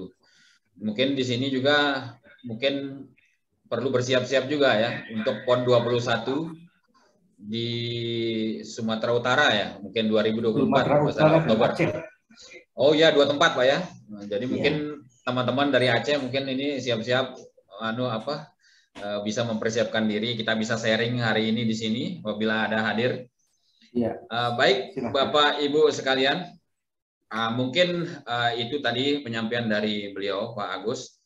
Mungkin di sini juga mungkin perlu bersiap-siap juga ya untuk PON 21 di Sumatera Utara ya, mungkin 2024 Oktober. Oh ya, 2 tempat Pak ya. Nah, jadi mungkin teman-teman dari Aceh mungkin ini siap-siap bisa mempersiapkan diri. Kita bisa sharing hari ini di sini apabila ada hadir. Ya. Baik, silahkan. Bapak Ibu sekalian, mungkin itu tadi penyampaian dari beliau Pak Agus.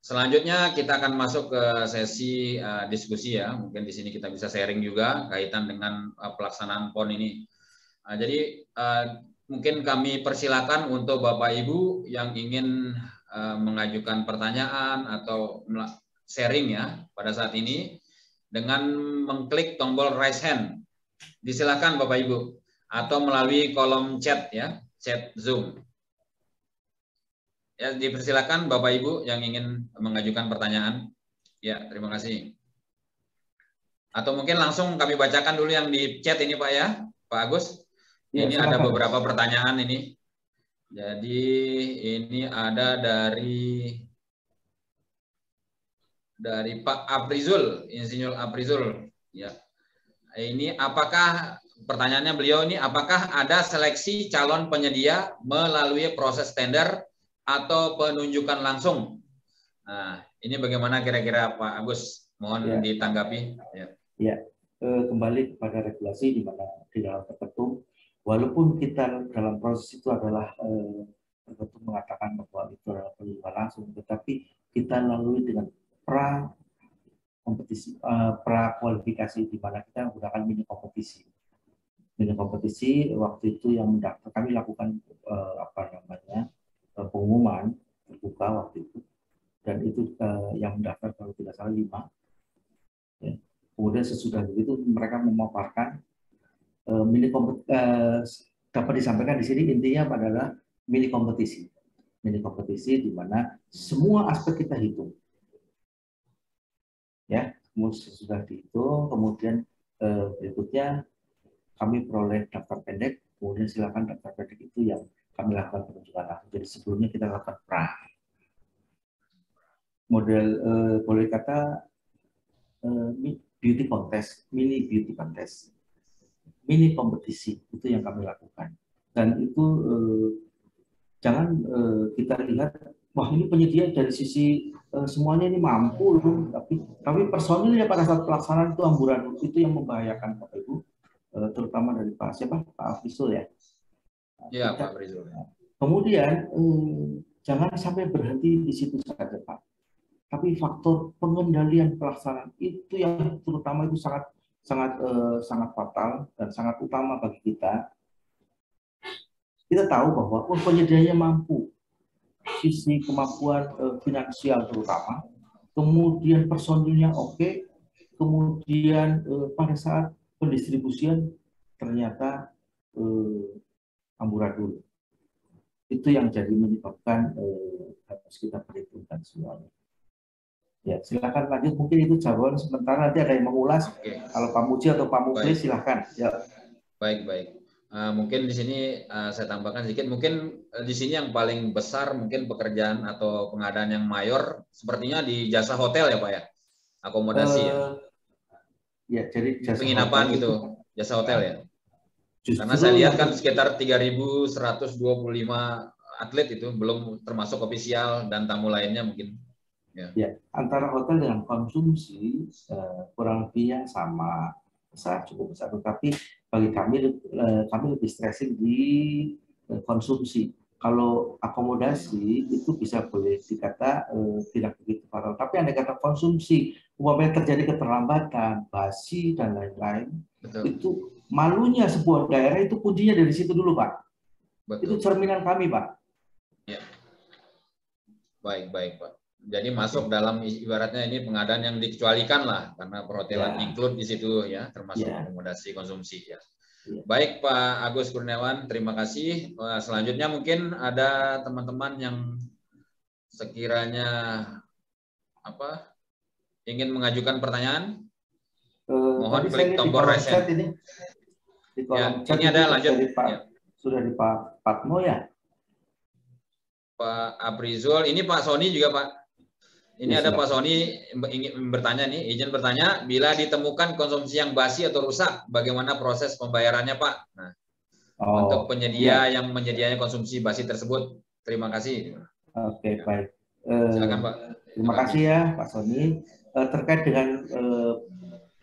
Selanjutnya kita akan masuk ke sesi diskusi ya. Mungkin di sini kita bisa sharing juga kaitan dengan pelaksanaan PON ini. Jadi mungkin kami persilakan untuk Bapak Ibu yang ingin mengajukan pertanyaan atau sharing ya pada saat ini dengan mengklik tombol raise hand. Disilakan Bapak Ibu, atau melalui kolom chat ya, chat Zoom. Ya, dipersilakan Bapak Ibu yang ingin mengajukan pertanyaan. Ya, terima kasih. Atau mungkin langsung kami bacakan dulu yang di chat ini Pak ya, Pak Agus. Ini ya, ada beberapa pertanyaan ini. Jadi ini ada dari Pak Aprizul, Insinyur Aprizul. Ya. Ini apakah pertanyaannya beliau ini, apakah ada seleksi calon penyedia melalui proses tender atau penunjukan langsung? Nah, ini bagaimana kira-kira Pak Agus? Mohon ditanggapi. Ya, kembali kepada regulasi di mana di dalam tertentu, walaupun kita dalam proses itu adalah tertentu mengatakan bahwa itu adalah penunjukan langsung, tetapi kita lalui dengan pra kualifikasi di mana kita menggunakan mini kompetisi. Mini kompetisi waktu itu yang mendaftar, kami lakukan pengumuman terbuka waktu itu. dan itu yang mendaftar kalau tidak salah 5. Ya. Kemudian sesudah itu mereka memaparkan dapat disampaikan di sini intinya adalah mini kompetisi. Mini kompetisi di mana semua aspek kita hitung. Ya, sudah dihitung, kemudian berikutnya kami peroleh daftar pendek, kemudian silakan daftar pendek itu yang kami lakukan penunjukan langsung. Jadi sebelumnya kita lakukan pra. Model boleh kata beauty contest, mini beauty contest, mini kompetisi itu yang kami lakukan. Dan itu jangan kita lihat, wah ini penyedia dari sisi semuanya ini mampu loh, tapi personilnya pada saat pelaksanaan itu amburadul, itu yang membahayakan Bapak Ibu, terutama dari Pak siapa, Pak Afrizul ya. Ya, Pak Afrizul. Kemudian jangan sampai berhenti di situ saja Pak, tapi faktor pengendalian pelaksanaan itu yang terutama itu sangat fatal dan sangat utama bagi kita. Kita tahu bahwa penyediaannya mampu, sisi kemampuan finansial terutama, kemudian personilnya oke, kemudian pada saat pendistribusian ternyata amburadul. Itu yang jadi menyebabkan harus kita perhitungkan semuanya. Ya, silakan lanjut, mungkin itu jawaban sementara, nanti ada yang mengulas. Oke. Kalau Pak Muji atau Pak Mukli silakan. Ya. Baik. Mungkin di sini saya tambahkan sedikit. Mungkin di sini yang paling besar mungkin pekerjaan atau pengadaan yang mayor sepertinya di jasa hotel ya Pak ya, akomodasi ya. Ya, jadi jasa penginapan hotel gitu, jasa hotel ya. Justru karena saya lihat kan sekitar 3.125 atlet itu belum termasuk ofisial dan tamu lainnya mungkin. Ya, antara hotel dengan konsumsi kurang lebih yang sama, cukup besar. Tetapi bagi kami lebih stressing di konsumsi. Kalau akomodasi itu bisa boleh dikata tidak begitu parah. Tapi andai kata konsumsi, umpamanya terjadi keterlambatan, basi dan lain-lain, itu malunya sebuah daerah itu kuncinya dari situ dulu, Pak. Betul. Itu cerminan kami, Pak. Ya. Baik, Pak. Jadi masuk dalam ibaratnya ini pengadaan yang dikecualikan lah, karena perhotelan include di situ ya, termasuk akomodasi konsumsi ya. Baik Pak Agus Kurniawan, terima kasih. Selanjutnya mungkin ada teman-teman yang sekiranya ingin mengajukan pertanyaan. Mohon klik tombol raise hand. Di kolom chat ini ada lanjut. Sudah di Pak Patmo ya? Pak Afrizul, ini Pak Sony juga Pak. Ini ada Pak Sony ingin bertanya nih, izin bertanya, bila ditemukan konsumsi yang basi atau rusak, bagaimana proses pembayarannya Pak? Nah, untuk penyedia yang menyediakan konsumsi basi tersebut, terima kasih. Oke, baik. Silakan Pak. Terima kasih ya Pak Sony. Terkait dengan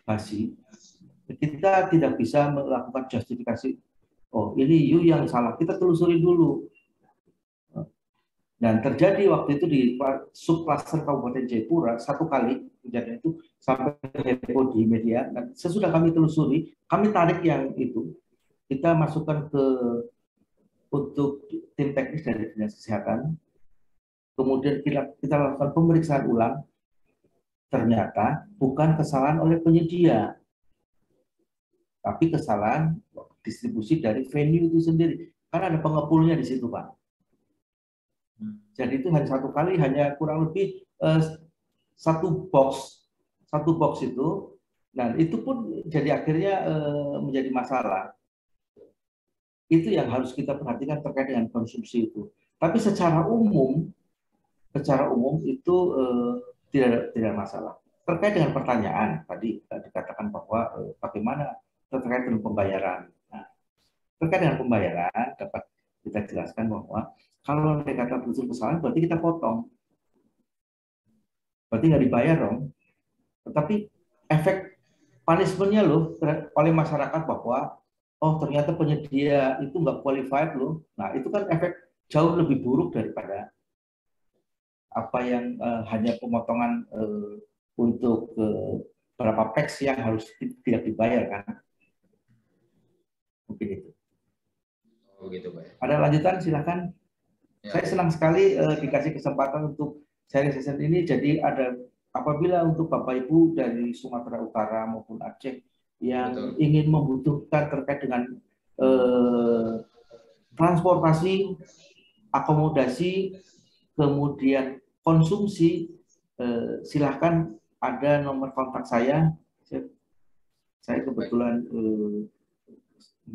basi, kita tidak bisa melakukan justifikasi, oh ini you yang salah, kita telusuri dulu. Dan terjadi waktu itu di subklaster Kabupaten Jayapura, satu kali kejadian itu sampai heboh di media. Dan sesudah kami telusuri, kami tarik yang itu, kita masukkan untuk tim teknis dari Dinas Kesehatan. Kemudian kita lakukan pemeriksaan ulang. Ternyata bukan kesalahan oleh penyedia, tapi kesalahan distribusi dari venue itu sendiri. Karena ada pengepulnya di situ, Pak. Jadi itu hanya satu kali, hanya kurang lebih satu box itu. Nah itu pun jadi akhirnya menjadi masalah. Itu yang harus kita perhatikan terkait dengan konsumsi itu. Tapi secara umum itu tidak masalah. Terkait dengan pertanyaan tadi dikatakan bahwa bagaimana terkait dengan pembayaran. Nah, terkait dengan pembayaran dapat kita jelaskan bahwa kalau dikatakan betul kesalahan berarti kita potong, berarti nggak dibayar dong. Tetapi efek punishment-nya loh oleh masyarakat bahwa oh ternyata penyedia itu nggak qualified loh. Nah itu kan efek jauh lebih buruk daripada apa yang hanya pemotongan untuk berapa peks yang harus tidak dibayar kan. Mungkin itu. Oh gitu Pak. Ada lanjutan silakan. Ya. Saya senang sekali dikasih kesempatan untuk sharing session ini jadi ada apabila untuk Bapak Ibu dari Sumatera Utara maupun Aceh yang ingin membutuhkan terkait dengan transportasi, akomodasi, kemudian konsumsi, silahkan ada nomor kontak saya. Saya kebetulan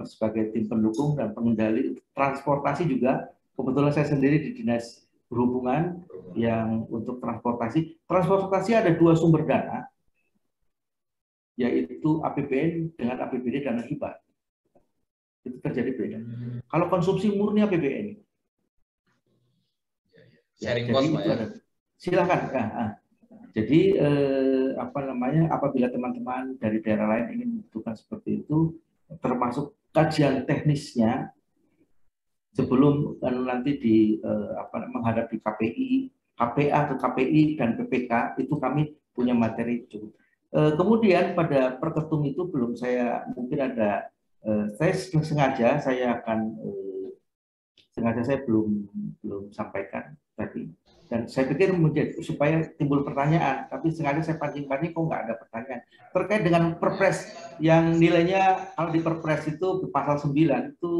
sebagai tim pendukung dan pengendali transportasi juga. Kebetulan saya sendiri di Dinas Perhubungan yang untuk transportasi. Transportasi ada 2 sumber dana, yaitu APBN dengan APBD dana hibah. Itu terjadi beda. Kalau konsumsi murni APBN. Sharing cost, Pak, ya. Silakan. Jadi apabila teman-teman dari daerah lain ingin membutuhkan seperti itu, termasuk kajian teknisnya sebelum nanti menghadapi KPI, KPA ke KPI dan PPK, itu kami punya materi cukup. Kemudian pada perketum itu belum saya mungkin ada saya sengaja belum sampaikan tadi. Dan saya pikir supaya timbul pertanyaan, tapi sengaja saya pancing-pancing kok nggak ada pertanyaan. Terkait dengan Perpres yang nilainya, kalau di Perpres itu pasal 9 itu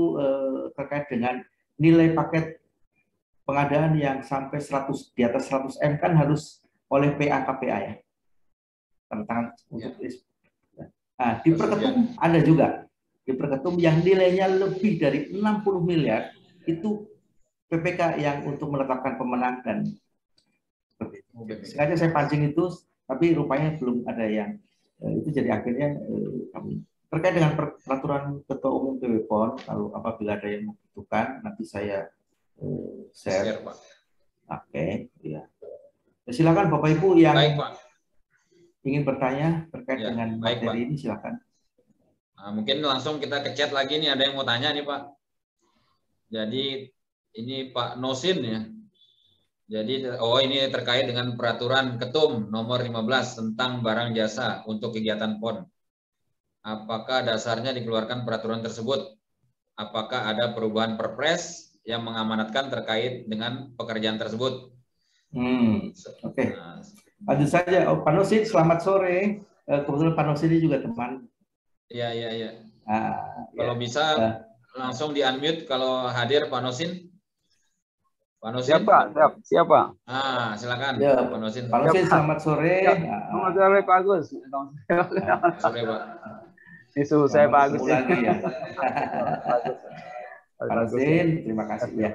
terkait dengan nilai paket pengadaan yang sampai 100 di atas 100 M kan harus oleh PA-KPA ya. Tentang untuk nah, di Perketum ada juga. Di Perketum yang nilainya lebih dari 60 miliar itu PPK yang untuk menetapkan pemenang dan seperti itu. Sengaja saya pancing itu, tapi rupanya belum ada yang itu, jadi akhirnya kami terkait dengan peraturan Ketua Umum PB-PON, kalau apabila ada yang membutuhkan nanti saya share. Pak. Oke, ya. Silakan Bapak Ibu yang ingin bertanya terkait dengan materi ini, silakan. Nah, mungkin langsung kita ke chat lagi nih, ada yang mau tanya nih Pak. Jadi ini Pak Nosin ya. Jadi ini terkait dengan peraturan Ketum nomor 15 tentang barang jasa untuk kegiatan PON. Apakah dasarnya dikeluarkan peraturan tersebut? Apakah ada perubahan Perpres yang mengamanatkan terkait dengan pekerjaan tersebut? Oke. Lanjut saja. Pak Nosin, selamat sore. Kebetulan Pak Nosin ini juga teman. Iya. Kalau bisa langsung di-unmute kalau hadir Pak Nosin. Pak Nosin. Siapa? Silakan ya, Pak Nosin. Pak Nosin, selamat sore. Selamat sore Pak Agus. Selamat sore Pak. Ini suhu saya Pak Agus. Lagi ya. Pak Nosin, terima kasih ya.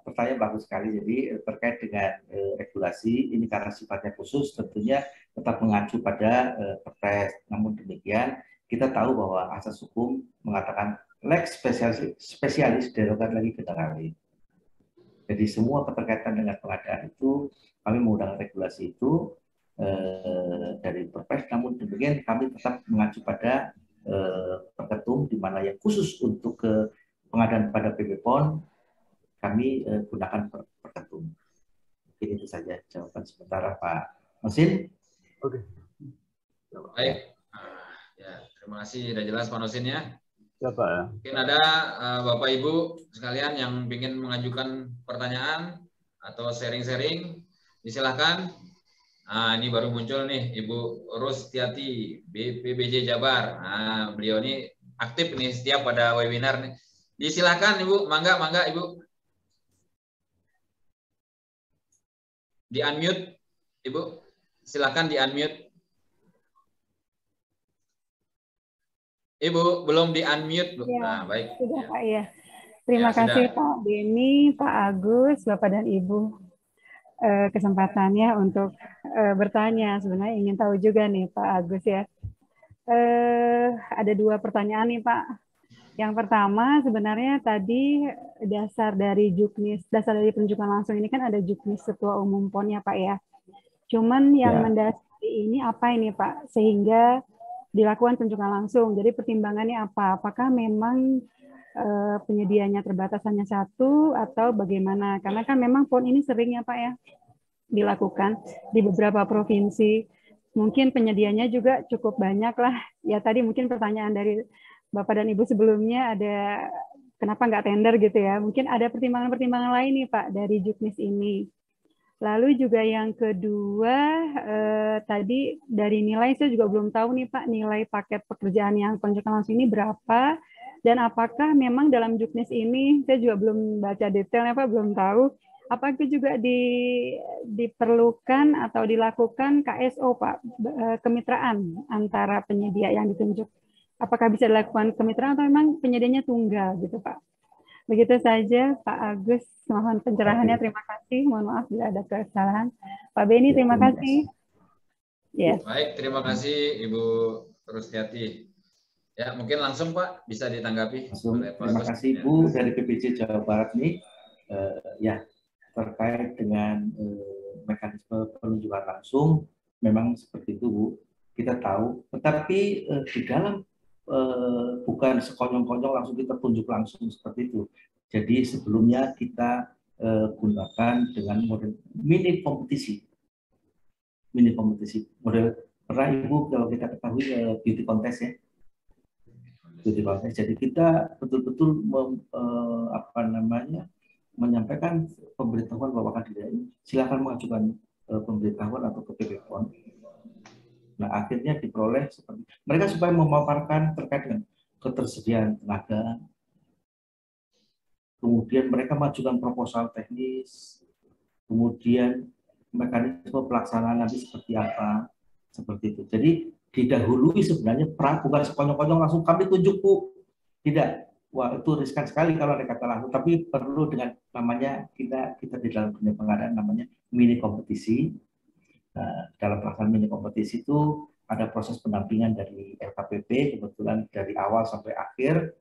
Pertanyaan bagus sekali. Jadi terkait dengan regulasi ini karena sifatnya khusus, tentunya tetap mengacu pada Perpres. Namun demikian kita tahu bahwa asas hukum mengatakan lex spesialis derogat lagi generalis. Jadi semua keterkaitan dengan pengadaan itu kami menggunakan regulasi itu dari Perpres. Namun demikian kami tetap mengacu pada Perketum, di mana yang khusus untuk pengadaan pada PB-PON kami gunakan Perketum. Mungkin itu saja jawaban sementara Pak Nosin. Oke. Baik. Ya, terima kasih, sudah jelas Pak Nosin ya. Siapa ya? Mungkin ada Bapak Ibu sekalian yang ingin mengajukan pertanyaan atau sharing-sharing, disilahkan. Nah, ini baru muncul nih Ibu Rustiati BPBJ Jabar. Nah, beliau ini aktif nih setiap pada webinar nih. Disilahkan Ibu, mangga Ibu. Di-unmute Ibu. Silakan di-unmute. Ibu, belum di-unmute, Bu. Ya, nah, baik. Sudah, Pak, ya. Terima kasih, sudah. Pak Denny, Pak Agus, Bapak dan Ibu. Kesempatannya untuk bertanya. Sebenarnya ingin tahu juga nih, Pak Agus, ya. Ada 2 pertanyaan nih, Pak. Yang pertama, sebenarnya tadi dasar dari penunjukan langsung ini kan ada juknis Ketua Umum PON ya, Pak, ya. Cuman yang mendasari ini apa ini, Pak? Sehingga dilakukan penunjukan langsung. Jadi pertimbangannya apa? Apakah memang penyediaannya terbatas hanya 1 atau bagaimana? Karena kan memang PON ini sering ya Pak ya dilakukan di beberapa provinsi. Mungkin penyediaannya juga cukup banyak lah. Ya tadi mungkin pertanyaan dari Bapak dan Ibu sebelumnya ada kenapa nggak tender gitu ya. Mungkin ada pertimbangan-pertimbangan lain nih Pak dari juknis ini. Lalu juga yang kedua, tadi dari nilai saya juga belum tahu nih Pak, nilai paket pekerjaan yang konjekal langsung ini berapa, dan apakah memang dalam juknis ini, saya juga belum baca detailnya Pak, belum tahu, apakah juga diperlukan atau dilakukan KSO Pak, kemitraan antara penyedia yang ditunjuk. Apakah bisa dilakukan kemitraan atau memang penyedianya tunggal gitu Pak? Begitu saja Pak Agus, mohon pencerahannya. Terima kasih. Mohon maaf bila ada kesalahan. Pak Beni, terima kasih. Ya. Baik, terima kasih Ibu Rustiati. Ya, mungkin langsung Pak bisa ditanggapi. Terima kasih Bu dari PPJ Jawa Barat ini. Ya, terkait dengan mekanisme penunjukan langsung, memang seperti itu Bu. Kita tahu, tetapi di dalam bukan sekonyong-konyong langsung kita tunjuk langsung seperti itu. Jadi sebelumnya kita gunakan dengan model mini kompetisi. Mini kompetisi. Model pernah Ibu kalau kita ketahui beauty contest ya. Beauty contest. Jadi kita betul-betul menyampaikan pemberitahuan bahwa kandidat ini silakan mengajukan pemberitahuan atau ke PP PON. Nah, akhirnya diperoleh seperti mereka supaya memaparkan terkait dengan ketersediaan tenaga, kemudian mereka mengajukan proposal teknis, kemudian mekanisme pelaksanaan nanti seperti apa, seperti itu. Jadi didahului sebenarnya bukan sekonyong-konyong langsung kami tunjuk Bu, tidak. Wah, itu riskan sekali kalau ada kata langsung, tapi perlu dengan namanya kita di dalam dunia pengadaan namanya mini kompetisi. Nah, dalam pelaksanaan mini kompetisi itu ada proses pendampingan dari LKPP, kebetulan dari awal sampai akhir.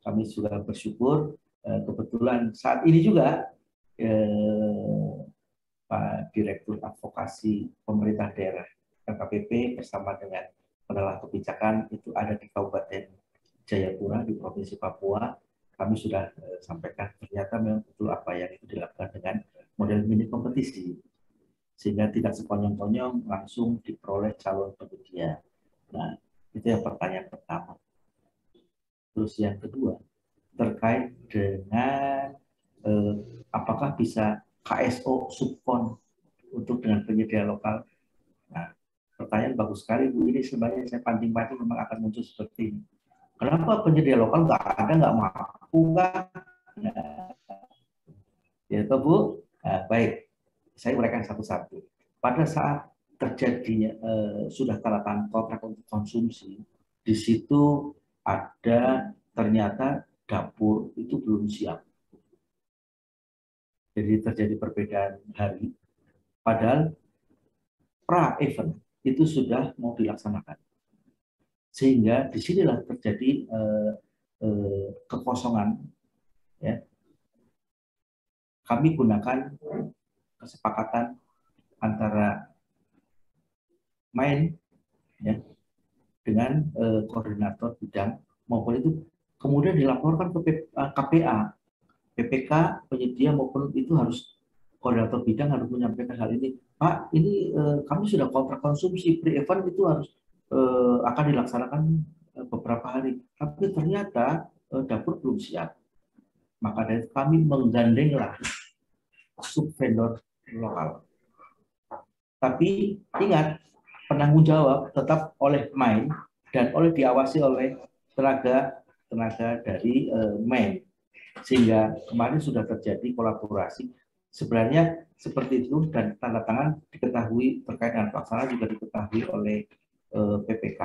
Kami juga bersyukur, kebetulan saat ini juga Pak Direktur Advokasi Pemerintah Daerah LKPP bersama dengan pengelola kebijakan itu ada di Kabupaten Jayapura di Provinsi Papua. Kami sudah sampaikan ternyata memang betul apa yang itu dilakukan dengan model mini kompetisi, sehingga tidak sekonyong-konyong langsung diperoleh calon penyedia. Nah, itu yang pertanyaan pertama. Terus yang kedua, terkait dengan apakah bisa KSO subkon untuk dengan penyedia lokal. Nah, pertanyaan bagus sekali Bu, ini sebenarnya saya pancing-pancing memang akan muncul seperti ini. Kenapa penyedia lokal nggak mampu nggak? Nah, ya toh Bu, nah, baik. Saya uraikan satu-satu. Pada saat terjadinya sudah tanda tangan kontrak untuk konsumsi, di situ ada ternyata dapur itu belum siap. Jadi terjadi perbedaan hari. Padahal pra-event itu sudah mau dilaksanakan. Sehingga disinilah terjadi kekosongan. Ya. Kami gunakan kesepakatan antara main ya, dengan koordinator bidang maupun itu kemudian dilaporkan ke KPA, PPK, penyedia maupun itu harus koordinator bidang harus menyampaikan hal ini. Pak, ini kami sudah kontrak konsumsi pre-event itu harus akan dilaksanakan beberapa hari, tapi ternyata dapur belum siap. Maka dari itu kami menggandenglah subvendor lokal. Tapi ingat, penanggung jawab tetap oleh main dan diawasi oleh tenaga dari main. Sehingga kemarin sudah terjadi kolaborasi. Sebenarnya seperti itu dan tanda tangan diketahui terkait dengan pelaksanaan juga diketahui oleh PPK,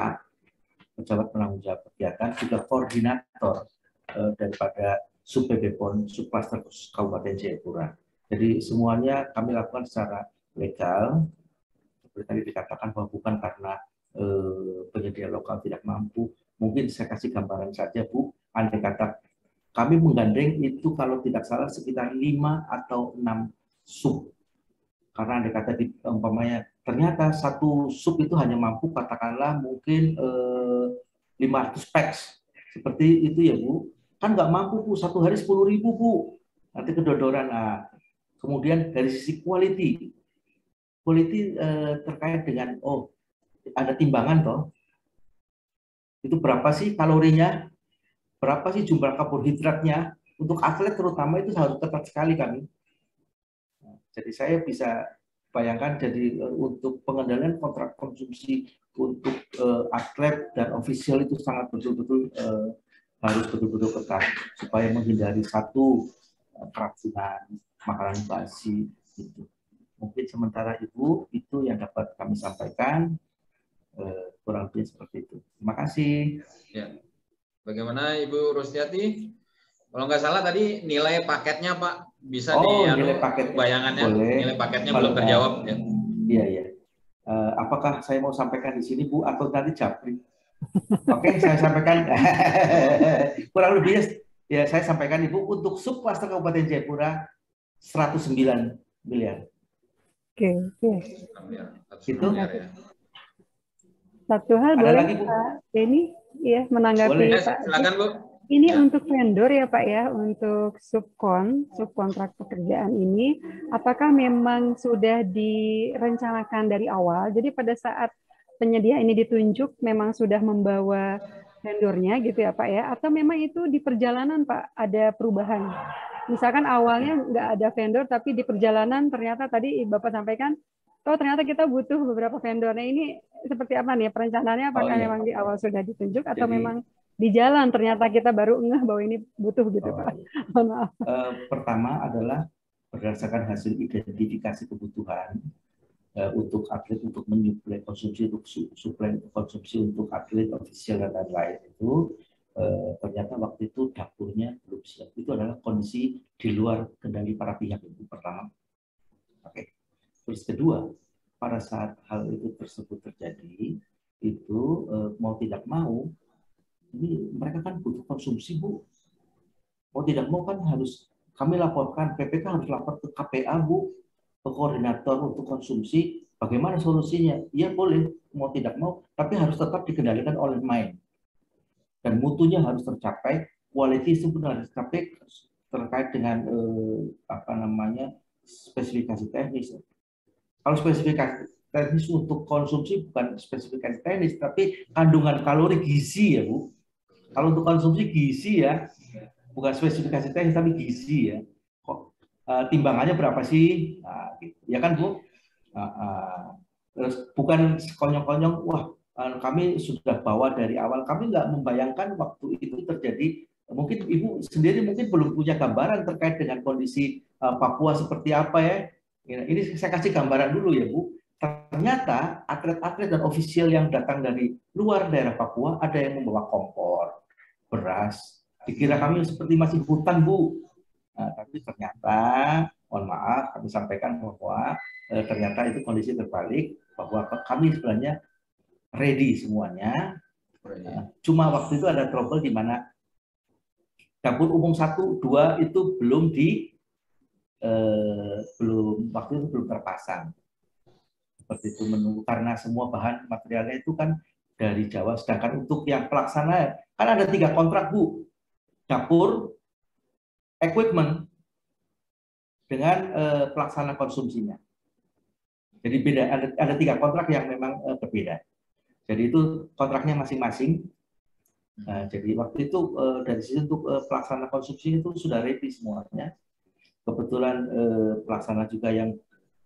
pejabat penanggung jawab kegiatan, juga koordinator daripada Sub-PB-PON, Subklaster Kabupaten Jayapura. Jadi semuanya kami lakukan secara legal. Seperti tadi dikatakan bahwa bukan karena penyedia lokal tidak mampu. Mungkin saya kasih gambaran saja Bu, andai kata kami menggandeng itu kalau tidak salah sekitar 5 atau 6 sub. Karena andai kata umpamanya ternyata satu sub itu hanya mampu katakanlah mungkin 500 packs. Seperti itu ya Bu. Kan nggak mampu Bu, satu hari 10.000 Bu. Nanti kedodoran. Nah, kemudian dari sisi quality terkait dengan ada timbangan toh. Itu berapa sih kalorinya? Berapa sih jumlah karbohidratnya? Untuk atlet terutama itu harus ketat sekali kami. Jadi saya bisa bayangkan jadi untuk pengendalian kontrak konsumsi untuk atlet dan ofisial itu sangat betul-betul harus betul-betul ketat supaya menghindari satu keracunan makanan basi gitu. Mungkin sementara Ibu itu yang dapat kami sampaikan, kurang lebih seperti itu. Terima kasih. Ya. Bagaimana Ibu Rusdiati? Kalau nggak salah tadi nilai paketnya Pak bisa nilai paketnya bayangannya boleh. Nilai paketnya belum terjawab ya. Iya iya. Apakah saya mau sampaikan di sini Bu atau nanti Japri? Oke, saya sampaikan. Kurang lebih ya saya sampaikan Ibu untuk subklaster Kabupaten Jayapura 109 miliar. Oke. Itu. Ya. Satu hal Ada boleh lagi, Bu? Pak Denny ya menanggapi Boleh. Pak. Silakan Bu. Ini untuk vendor ya Pak ya, untuk subkontrak pekerjaan ini, apakah memang sudah direncanakan dari awal? Jadi pada saat penyedia ini ditunjuk memang sudah membawa vendornya gitu ya Pak ya, atau memang itu di perjalanan Pak ada perubahan? Misalkan awalnya nggak ada vendor, tapi di perjalanan ternyata tadi Bapak sampaikan, oh ternyata kita butuh beberapa vendor. Nah ini seperti apa nih perencanaannya? Apakah memang di awal sudah ditunjuk atau memang di jalan ternyata kita baru ngeh bahwa ini butuh gitu Pak? Maaf. Pertama adalah berdasarkan hasil identifikasi kebutuhan untuk atlet untuk menyuplai konsumsi untuk suplai konsumsi untuk atlet ofisial dan lain-lain itu ternyata waktu itu dapurnya belum siap. Itu adalah kondisi di luar kendali para pihak itu pertama. Oke. Terus kedua, pada saat hal itu tersebut terjadi itu mau tidak mau ini mereka kan butuh konsumsi Bu. Mau tidak mau kan harus kami laporkan, PPK harus lapor ke KPA Bu, ke koordinator untuk konsumsi. Bagaimana solusinya? Ya boleh, mau tidak mau, tapi harus tetap dikendalikan oleh main. Dan mutunya harus tercapai, quality itu benar harus tercapai terkait dengan spesifikasi teknis. Kalau spesifikasi teknis untuk konsumsi bukan spesifikasi teknis, tapi kandungan kalori gizi ya Bu. Kalau untuk konsumsi gizi ya, bukan spesifikasi teknis tapi gizi ya. Timbangannya berapa sih? Nah, gitu. Ya kan Bu? Terus bukan sekonyong-konyong, wah kami sudah bawa dari awal. Kami nggak membayangkan waktu itu terjadi. Mungkin Ibu sendiri mungkin belum punya gambaran terkait dengan kondisi Papua seperti apa ya. Ini saya kasih gambaran dulu ya Bu. Ternyata atlet-atlet dan ofisial yang datang dari luar daerah Papua ada yang membawa kompor, beras. Dikira kami seperti masih hutan Bu. Nah, tapi ternyata, mohon maaf, kami sampaikan bahwa ternyata itu kondisi terbalik, bahwa kami sebenarnya ready semuanya. Cuma waktu itu ada trouble di mana dapur umum 1, 2 itu waktu itu belum terpasang. Seperti itu menunggu karena semua bahan materialnya itu kan dari Jawa. Sedangkan untuk yang pelaksana kan ada 3 kontrak Bu, dapur, equipment dengan pelaksana konsumsinya. Jadi beda, ada 3 kontrak yang memang berbeda. Jadi itu kontraknya masing-masing. Jadi waktu itu dari sisi untuk pelaksana konsumsi itu sudah ready semuanya. Kebetulan pelaksana juga yang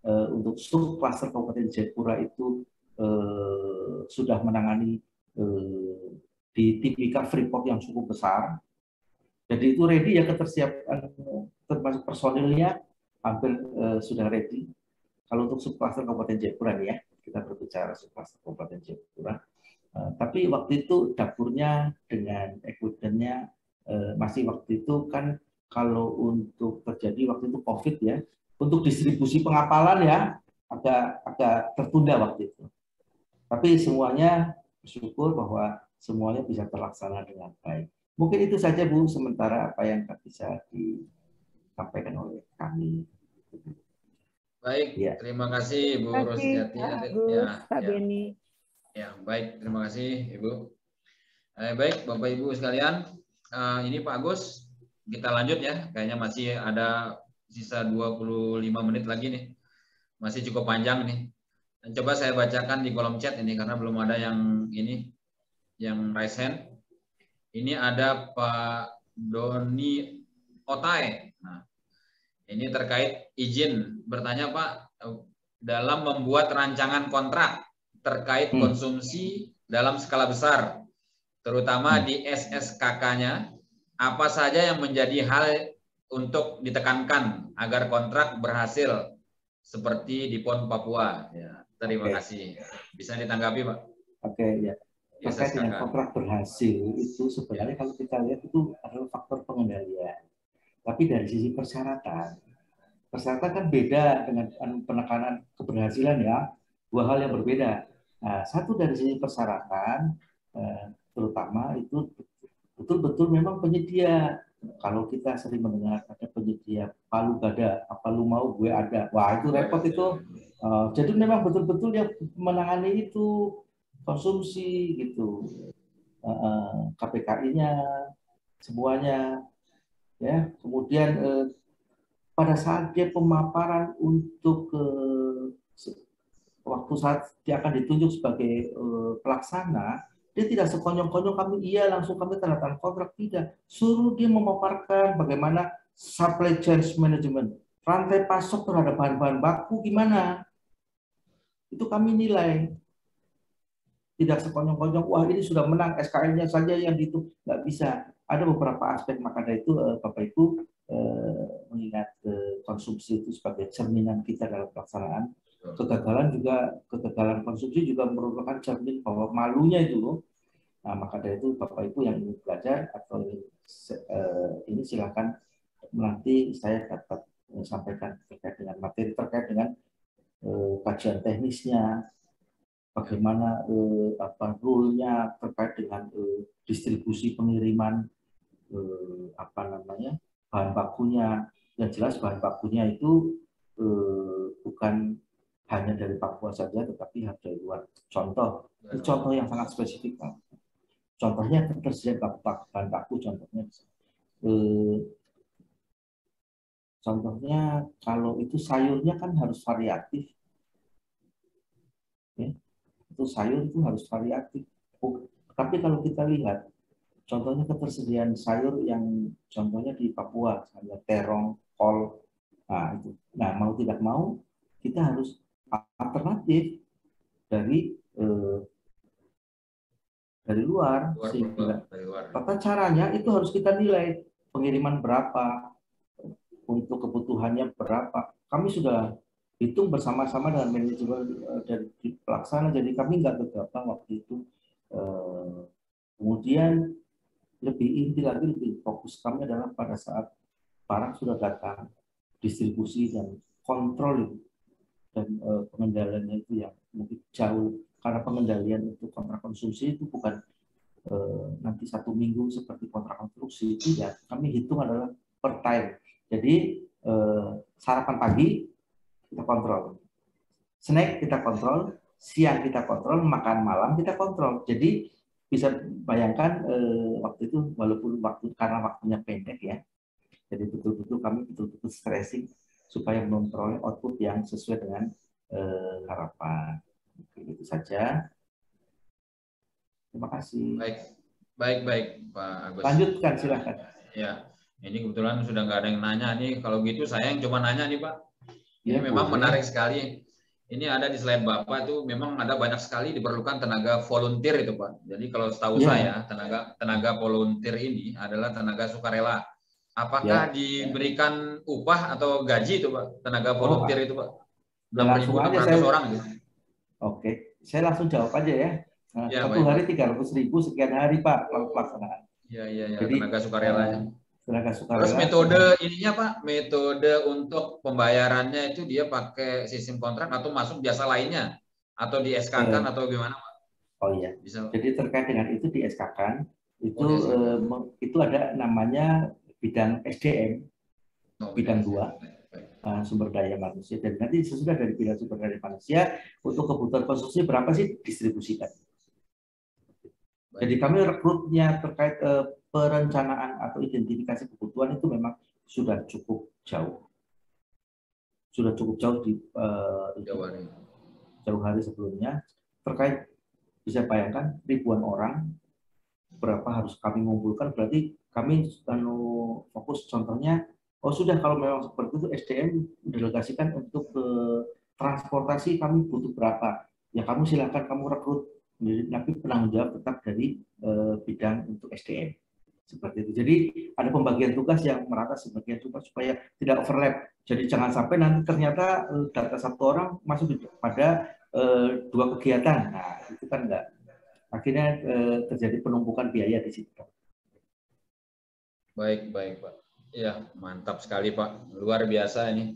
untuk subklaster Kabupaten Jayapura itu sudah menangani di Timika Freeport yang cukup besar. Jadi itu ready ya, ketersiapan termasuk personilnya hampir sudah ready. Kalau untuk subklaster Kabupaten Jayapura nih ya, kita berbicara subklaster Kabupaten Jayapura. Tapi waktu itu dapurnya dengan equipment-nya masih waktu itu kan kalau untuk terjadi waktu itu COVID ya, untuk distribusi pengapalan ya agak tertunda waktu itu. Tapi semuanya bersyukur bahwa semuanya bisa terlaksana dengan baik. Mungkin itu saja Bu, sementara apa yang bisa disampaikan oleh kami. Baik, ya. Terima kasih Ibu Rusdiati. Pak Beni. Ya, baik, terima kasih Ibu. Baik, Bapak Ibu sekalian, ini Pak Agus, kita lanjut ya. Kayaknya masih ada sisa 25 menit lagi nih. Masih cukup panjang nih. Dan coba saya bacakan di kolom chat ini karena belum ada yang ini, yang raise hand. Ini ada Pak Doni Otae. Nah, ini terkait izin bertanya Pak, dalam membuat rancangan kontrak terkait konsumsi dalam skala besar, terutama di SSKK-nya, apa saja yang menjadi hal untuk ditekankan agar kontrak berhasil seperti di PON Papua. Ya, terima kasih. Bisa ditanggapi, Pak? Oke, ya. Terkait dengan kontrak berhasil itu sebenarnya kalau kita lihat itu adalah faktor pengendalian. Tapi dari sisi persyaratan kan beda dengan penekanan keberhasilan ya, dua hal yang berbeda. Nah, satu dari sisi persyaratan, terutama itu betul-betul memang penyedia. Kalau kita sering mendengar ada penyedia palu gada, apa lu mau gue ada, wah itu repot itu. Jadi memang betul-betul yang menangani itu konsumsi gitu, KPKI-nya semuanya, ya. Kemudian pada saat dia pemaparan untuk waktu saat dia akan ditunjuk sebagai pelaksana, dia tidak sekonyong-konyong kami langsung kami tanda tangan kontrak, tidak. Suruh dia memaparkan bagaimana supply chain management, rantai pasok terhadap bahan-bahan baku gimana. Itu kami nilai. Tidak sekonyong-konyong, wah ini sudah menang, SKN-nya saja yang gitu, nggak bisa. Ada beberapa aspek, maka dari itu Bapak Ibu mengingat konsumsi itu sebagai cerminan kita dalam pelaksanaan. Kegagalan konsumsi juga merupakan cermin bahwa malunya itu. Nah, maka dari itu Bapak Ibu yang ingin belajar atau ini silakan nanti saya dapat sampaikan terkait dengan materi terkait dengan kajian teknisnya, bagaimana rule-nya terkait dengan distribusi pengiriman bahan bakunya. Yang jelas bahan bakunya itu bukan hanya dari Papua saja, tetapi harus dari luar. Contoh yang sangat spesifik. Contohnya ketersediaan bahan baku. Contohnya kalau itu sayurnya kan harus variatif. Ya. Itu sayur itu harus variatif. Tapi kalau kita lihat, contohnya ketersediaan sayur yang contohnya di Papua, ada terong, kol, nah itu. Nah mau tidak mau kita harus alternatif dari luar. Sehingga tata caranya itu harus kita nilai pengiriman berapa, untuk kebutuhannya berapa. Kami sudah hitung bersama-sama dengan manajemen dari pelaksana, jadi kami nggak gegabah waktu itu. Kemudian lebih inti lagi, lebih fokus kami adalah pada saat barang sudah datang, distribusi dan kontrol dan pengendaliannya itu yang mungkin jauh, karena pengendalian untuk kontrak konsumsi itu bukan nanti 1 minggu seperti kontrak konstruksi, tidak. Kami hitung adalah per time. Jadi sarapan pagi kita kontrol, snack kita kontrol, siang kita kontrol, makan malam kita kontrol. Jadi bisa bayangkan waktu itu walaupun karena waktunya pendek ya, jadi betul-betul kami betul-betul stressing supaya memperoleh output yang sesuai dengan harapan. Itu saja. Terima kasih. Baik Pak Agus. Lanjutkan silakan. Ya, ini kebetulan sudah nggak ada yang nanya nih. Kalau gitu saya yang cuma nanya nih Pak. Ini Ya, memang boleh. menarik sekali. Ini ada di slide Bapak itu memang ada banyak sekali diperlukan tenaga volunteer itu Pak. Jadi kalau setahu saya tenaga volunteer ini adalah tenaga sukarela. Apakah diberikan upah atau gaji itu Pak tenaga volunteer itu Pak? 6.600 orang gitu. Oke, saya langsung jawab aja ya. Satu hari 300.000 sekian hari Pak pelaksanaan. Iya. Jadi, tenaga sukarelanya. Terus metode ininya Pak, metode untuk pembayarannya itu dia pakai sistem kontrak atau masuk jasa lainnya atau di SK-kan atau gimana Pak? Oh iya. Bisa. Jadi terkait dengan itu di SK-kan itu ada namanya bidang SDM, bidang 2, sumber daya manusia. Dan nanti sesudah dari bidang sumber daya manusia untuk kebutuhan konsumsi berapa sih distribusikan. Jadi kami rekrutnya terkait perencanaan atau identifikasi kebutuhan itu memang sudah cukup jauh. Sudah cukup jauh di jauh hari sebelumnya. Terkait bisa bayangkan ribuan orang, berapa harus kami ngumpulkan, berarti kami fokus contohnya, sudah kalau memang seperti itu SDM delegasikan untuk ke transportasi kami butuh berapa, ya kamu silakan kamu rekrut, tapi penanggung jawab tetap dari bidang untuk SDM. Seperti itu. Jadi ada pembagian tugas yang merata sebagian tugas supaya tidak overlap. Jadi jangan sampai nanti ternyata data satu orang masuk pada dua kegiatan. Nah, itu kan enggak. Akhirnya terjadi penumpukan biaya di situ. Baik, baik, Pak. Ya, mantap sekali, Pak. Luar biasa ini.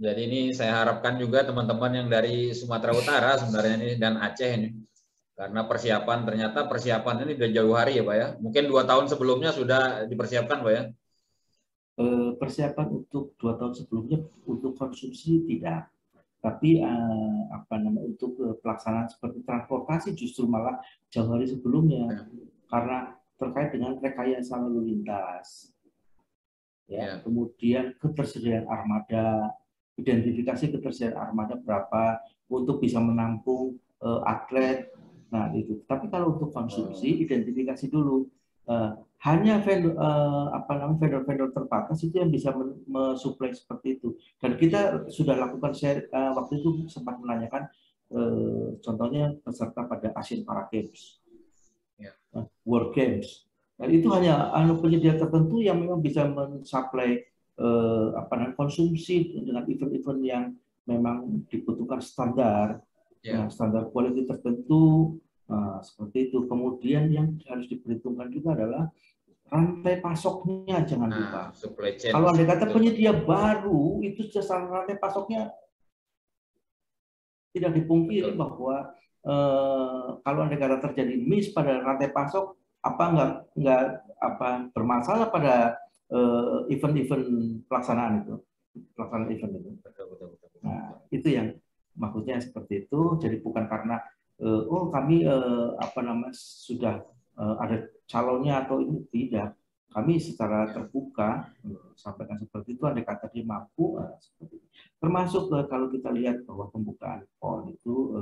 Jadi ini saya harapkan juga teman-teman yang dari Sumatera Utara sebenarnya ini dan Aceh ini. Karena ternyata persiapan ini udah jauh hari ya Pak ya. Mungkin 2 tahun sebelumnya sudah dipersiapkan Pak ya. Persiapan untuk 2 tahun sebelumnya untuk konsumsi tidak. Tapi untuk pelaksanaan seperti transportasi justru malah jauh hari sebelumnya. Karena terkait dengan rekayasa lalu lintas. Ya. Kemudian ketersediaan armada, identifikasi ketersediaan armada berapa untuk bisa menampung atlet. Nah itu. Tapi kalau untuk konsumsi identifikasi dulu. Hanya vendor-vendor terbatas itu yang bisa mensuplai seperti itu. Dan kita sudah lakukan waktu itu sempat menanyakan contohnya peserta pada Asian Para Games, World Games. Dan itu hanya penyedia tertentu yang memang bisa mensuplai konsumsi dengan event-event yang memang dibutuhkan standar. Nah, standar quality tertentu seperti itu. Kemudian yang harus diperhitungkan juga adalah rantai pasoknya, jangan lupa. Kalau Anda kata penyedia baru itu sasaran rantai pasoknya tidak dipungkiri bahwa kalau Anda kata terjadi miss pada rantai pasok, nggak bermasalah pada event-event pelaksanaan itu, event itu. Nah, itu yang maksudnya seperti itu. Jadi bukan karena kami sudah ada calonnya atau ini, tidak. Kami secara terbuka sampaikan seperti itu. Andai kata dia mampu seperti itu. Termasuk kalau kita lihat bahwa pembukaan PON itu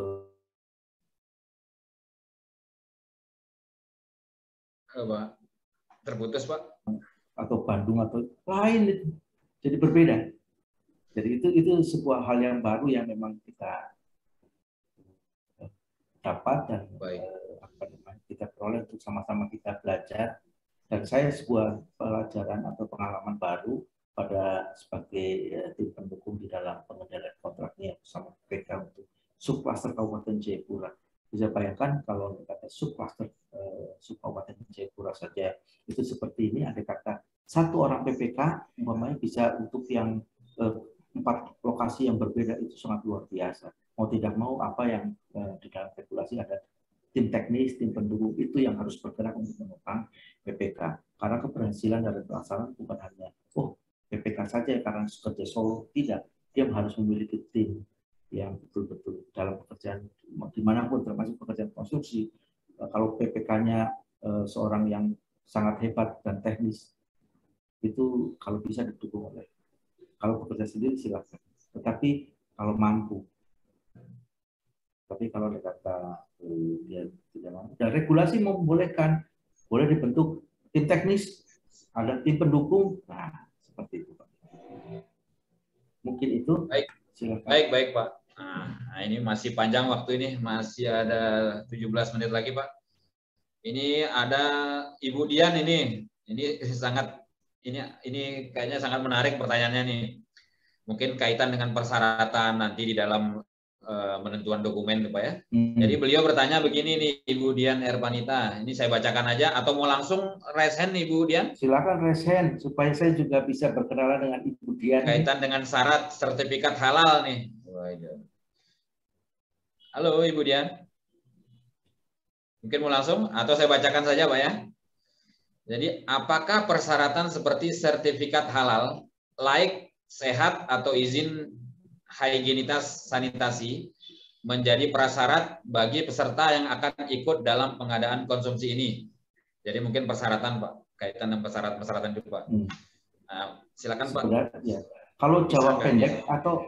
Pak, terputus Pak. Atau Bandung atau lain itu. Jadi berbeda. Jadi itu sebuah hal yang baru yang memang kita dapat dan kita peroleh untuk sama-sama kita belajar. Dan saya sebuah pelajaran atau pengalaman baru sebagai tim pendukung di dalam pengendalian kontraknya bersama PK untuk subklaster Kabupaten Jayapura. Bisa bayangkan kalau kata subklaster Kabupaten Jayapura saja itu seperti ini, ada kata satu orang PPK umpamanya bisa untuk yang 4 lokasi yang berbeda, itu sangat luar biasa. Mau tidak mau apa yang di dalam regulasi ada tim teknis, tim pendukung itu yang harus bergerak untuk menopang PPK. Karena keberhasilan dari pelaksanaan bukan hanya PPK saja karena kerja solo, tidak. Dia harus memiliki tim yang betul-betul dalam pekerjaan dimanapun, termasuk pekerjaan konstruksi. Kalau PPK-nya seorang yang sangat hebat dan teknis, itu kalau bisa didukung oleh. Kalau bekerja sendiri silakan. Tetapi kalau mampu. Tapi kalau dikata dia tidak mampu, dan regulasi membolehkan, boleh dibentuk tim teknis, ada tim pendukung, nah seperti itu Pak. Mungkin itu. Baik, silakan. Baik Pak. Nah, ini masih panjang waktu ini, masih ada 17 menit lagi Pak. Ini ada Ibu Dian ini sangat ini kayaknya sangat menarik pertanyaannya nih. Mungkin kaitan dengan persyaratan nanti di dalam penentuan dokumen Pak ya. Jadi beliau bertanya begini nih Ibu Dian Erpanita. Ini saya bacakan aja atau mau langsung raise hand Ibu Dian? Silakan raise hand supaya saya juga bisa berkenalan dengan Ibu Dian. Kaitan dengan syarat sertifikat halal nih. Halo Ibu Dian. Mungkin mau langsung atau saya bacakan saja Pak ya. Jadi apakah persyaratan seperti sertifikat halal, laik, sehat atau izin higienitas sanitasi menjadi prasyarat bagi peserta yang akan ikut dalam pengadaan konsumsi ini? Jadi mungkin persyaratan Pak, kaitan dengan persyaratan itu Pak. Nah, silakan Pak. Ya. Kalau jawab pendek atau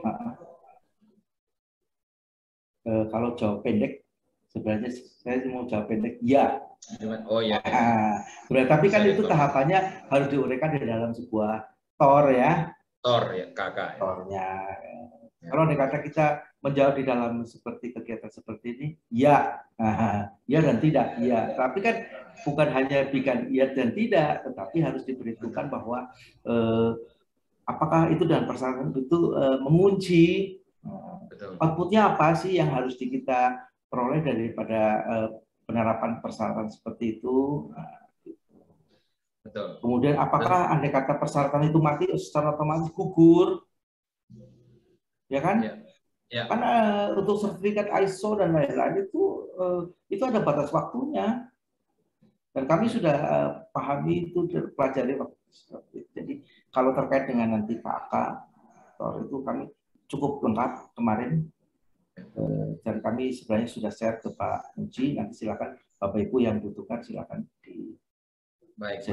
kalau jawab pendek, sebenarnya saya mau jawab pendek ya. Oh ya. Tapi kan itu tahapannya harus diuraikan di dalam sebuah TOR ya. TOR ya, kakak. TOR-nya. Kalau andai kata kita menjawab di dalam seperti kegiatan seperti ini, ya, ya dan tidak, ya. Tapi kan bukan hanya bikin ya dan tidak, tetapi harus diperhitungkan bahwa apakah itu dan persyaratan itu mengunci outputnya apa sih yang harus kita peroleh daripada penerapan persyaratan seperti itu. Betul. Kemudian apakah andai kata persyaratan itu mati secara otomatis gugur, ya kan? Ya. Ya. Karena untuk sertifikat ISO dan lain-lain itu ada batas waktunya. Dan kami sudah pahami itu, pelajari waktu seperti itu. Jadi kalau terkait dengan nanti Pak itu kami cukup lengkap kemarin. Dan kami sebenarnya sudah share ke Pak Muji. Nanti silakan Bapak Ibu yang butuhkan silakan di. Baik.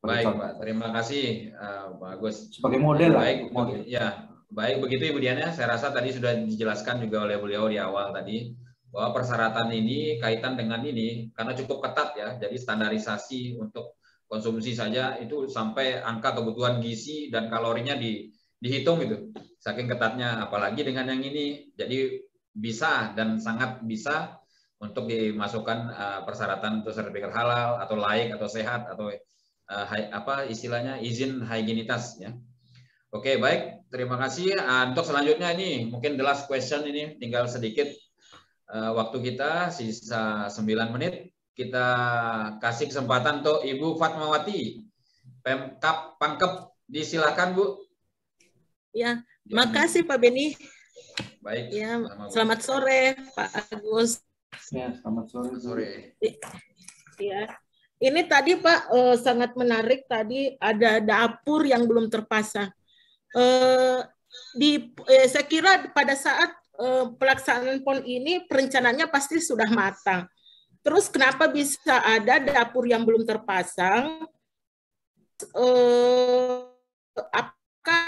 Pak. Terima kasih Pak Agus. Sebagai model lah. Baik, ya. Baik, begitu Ibu Diana. Saya rasa tadi sudah dijelaskan juga oleh beliau di awal tadi bahwa persyaratan ini kaitan dengan ini karena cukup ketat ya. Jadi standarisasi untuk konsumsi saja itu sampai angka kebutuhan gizi dan kalorinya dihitung gitu. Saking ketatnya, apalagi dengan yang ini. Jadi bisa dan sangat bisa untuk dimasukkan persyaratan untuk sertifikat halal atau laik atau sehat atau apa istilahnya izin higienitas ya. Oke, baik. Terima kasih. Untuk selanjutnya ini mungkin the last question ini tinggal sedikit waktu kita sisa 9 menit. Kita kasih kesempatan untuk Ibu Fatmawati Pemkab Pangkep. Disilakan Bu. Ya, makasih Pak Beni. Baik. Ya, selamat sore Pak Agus. Ya, selamat sore. Ya. Ini tadi Pak sangat menarik tadi ada dapur yang belum terpasang. Saya kira pada saat pelaksanaan PON ini perencanaannya pasti sudah matang. Terus kenapa bisa ada dapur yang belum terpasang?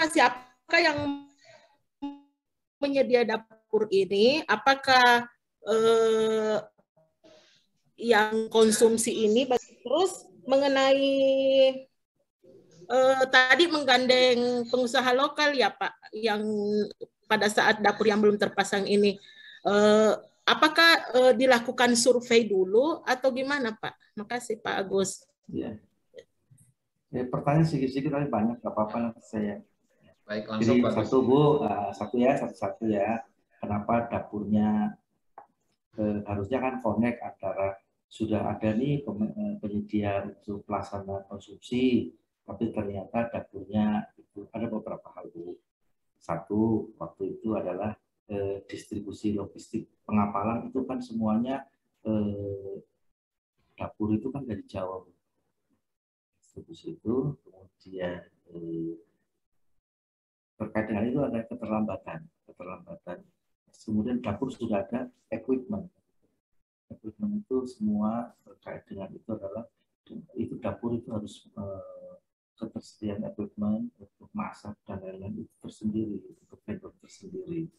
Siapakah yang menyedia dapur ini? Apakah yang konsumsi ini? Terus mengenai tadi menggandeng pengusaha lokal ya Pak, yang pada saat dapur yang belum terpasang ini, apakah dilakukan survei dulu atau gimana Pak? Makasih Pak Agus. Ya. Pertanyaan sedikit-sedikit tapi banyak, nggak apa-apa saya. Baik, langsung Jadi Pak Bu, satu ya. Kenapa dapurnya harusnya kan connect antara sudah ada nih penyedia untuk pelaksana konsumsi, tapi ternyata dapurnya itu ada beberapa hal Bu. Satu, waktu itu adalah distribusi logistik pengapalan itu kan semuanya dapur itu kan dari Jawa Bu. Distribusi itu, kemudian terkait dengan itu ada keterlambatan. Kemudian dapur sudah ada equipment itu semua terkait dengan itu adalah itu dapur itu harus ketersediaan equipment untuk masak dan lain-lain itu tersendiri untuk vendor tersendiri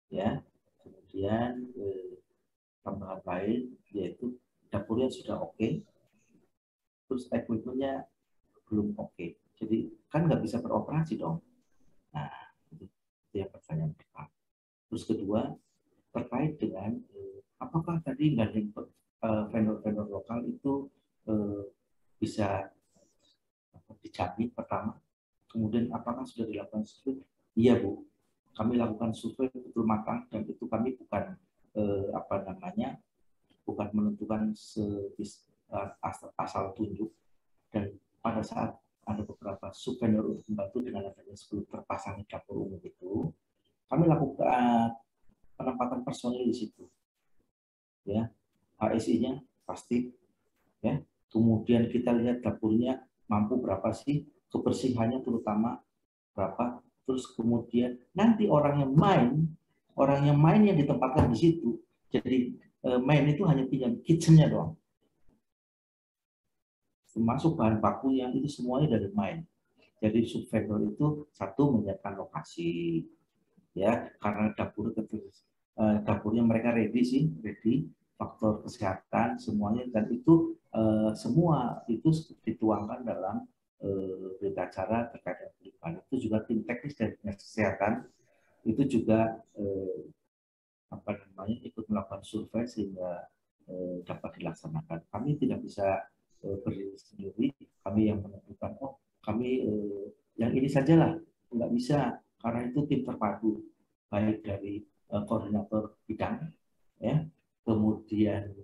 ya. Kemudian tambahan lain yaitu dapurnya sudah oke, terus equipmentnya belum oke, jadi kan nggak bisa beroperasi dong. Nah itu yang pertanyaan pertama. Terus kedua terkait dengan apakah tadi gandeng vendor-vendor lokal itu bisa dijamin pertama, kemudian apakah sudah dilakukan survei? Iya Bu, kami lakukan survei betul matang dan itu kami bukan bukan menentukan asal tunjuk, dan pada saat ada beberapa subvendor untuk membantu dengan adanya sebelum terpasangnya dapur umum itu, kami lakukan penempatan personil di situ. Ya, HSI-nya pasti ya. Kemudian kita lihat dapurnya mampu berapa sih, kebersihannya terutama berapa. Terus kemudian nanti orang yang main yang ditempatkan di situ. Jadi main itu hanya pinjam kitchennya doang. Termasuk bahan baku yang itu semuanya dari main. Jadi subvendor itu satu menyiapkan lokasi ya, karena dapurnya mereka ready, faktor kesehatan semuanya, dan itu semua itu dituangkan dalam berita acara terkait dengan itu juga tim teknis dari dinas kesehatan itu juga ikut melakukan survei sehingga dapat dilaksanakan. Kami tidak bisa berdiri sendiri, kami yang menentukan, oh kami yang ini sajalah, nggak bisa, karena itu tim terpadu, baik dari koordinator bidang, ya, kemudian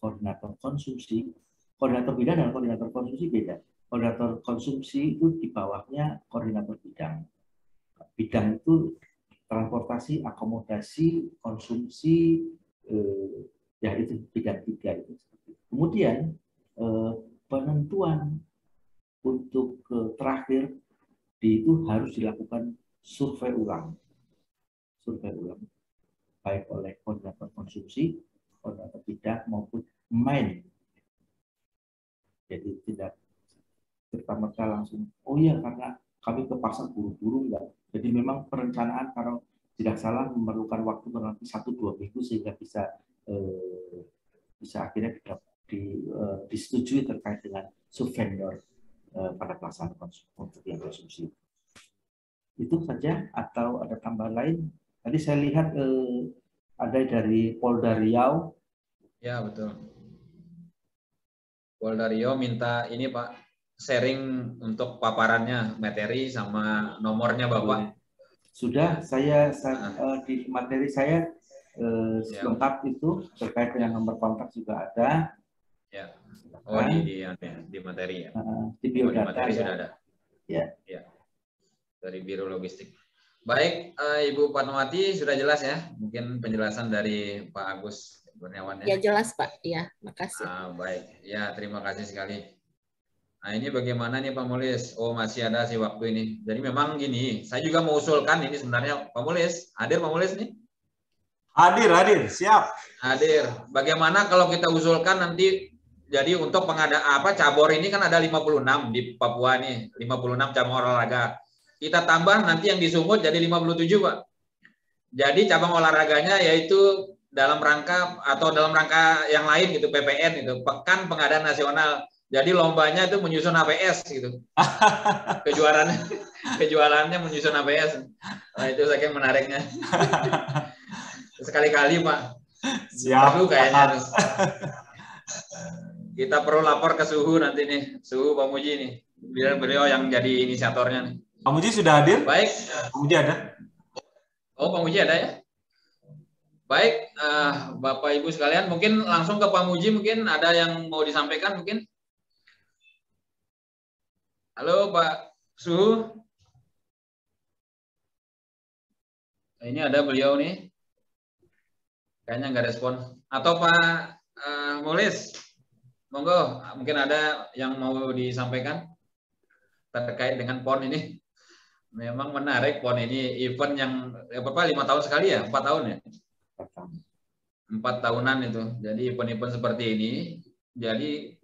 koordinator konsumsi, koordinator bidang dan koordinator konsumsi beda. Koordinator konsumsi itu di bawahnya koordinator bidang. Bidang itu transportasi, akomodasi, konsumsi, ya itu bidang 3 itu. Kemudian penentuan untuk terakhir itu harus dilakukan survei ulang, baik oleh koordinator konsumsi, koordinator bidang maupun main. Jadi tidak serta-merta langsung, oh ya karena kami ke pasar buru-buru, enggak. Jadi memang perencanaan kalau tidak salah memerlukan waktu kurang lebih 1-2 minggu sehingga bisa akhirnya disetujui terkait dengan subvendor pada pelaksanaan konsumsi. Itu saja atau ada tambahan lain? Tadi saya lihat ada dari Polda Riau. Ya betul. Polda Riau minta ini Pak, sharing untuk paparannya, materi sama nomornya Bapak. Sudah, saya di materi saya lengkap itu terkait dengan nomor kontak juga ada. Ya. Oh di materi ya. Di biodata di materi ya. sudah ada. Ya. Ya. Dari Biro Logistik. Baik, Ibu Fatmawati sudah jelas ya? Mungkin penjelasan dari Pak Agus Kurniawan ya. Ya jelas Pak. Ya, makasih. Baik. Ya, terima kasih sekali. Nah ini bagaimana nih Pak Mulis? Oh masih ada sih waktu ini. Jadi memang gini, saya juga mau usulkan ini sebenarnya Pak Mulis. Hadir Pak Mulis nih? Hadir, siap. Hadir. Bagaimana kalau kita usulkan nanti, jadi untuk cabur ini kan ada 56 di Papua nih, 56 cabang olahraga. Kita tambah nanti yang di Sumut jadi 57 Pak. Jadi cabang olahraganya yaitu dalam rangka yang lain gitu, PPN itu, Pekan Pengadaan Nasional. Jadi lombanya itu menyusun APS gitu. Kejualannya menyusun APS. Nah, itu saking menariknya. Sekali-kali Pak. Siap. Perlu kayaknya. Kita perlu lapor ke Suhu nanti nih. Suhu Pak Muji nih. Biar beliau yang jadi inisiatornya nih. Pak Muji sudah hadir? Baik. Pak Muji ada? Oh Pak Muji ada ya? Baik, Bapak Ibu sekalian, mungkin langsung ke Pak Muji, mungkin ada yang mau disampaikan mungkin. Halo Pak Suhu. Ini ada beliau nih. Kayaknya nggak respon. Atau Pak Mulis, monggo, mungkin ada yang mau disampaikan terkait dengan PON ini. Memang menarik PON ini, event yang 5 tahun sekali ya, 4 tahun ya? 4 tahunan itu. Jadi event-event seperti ini, jadi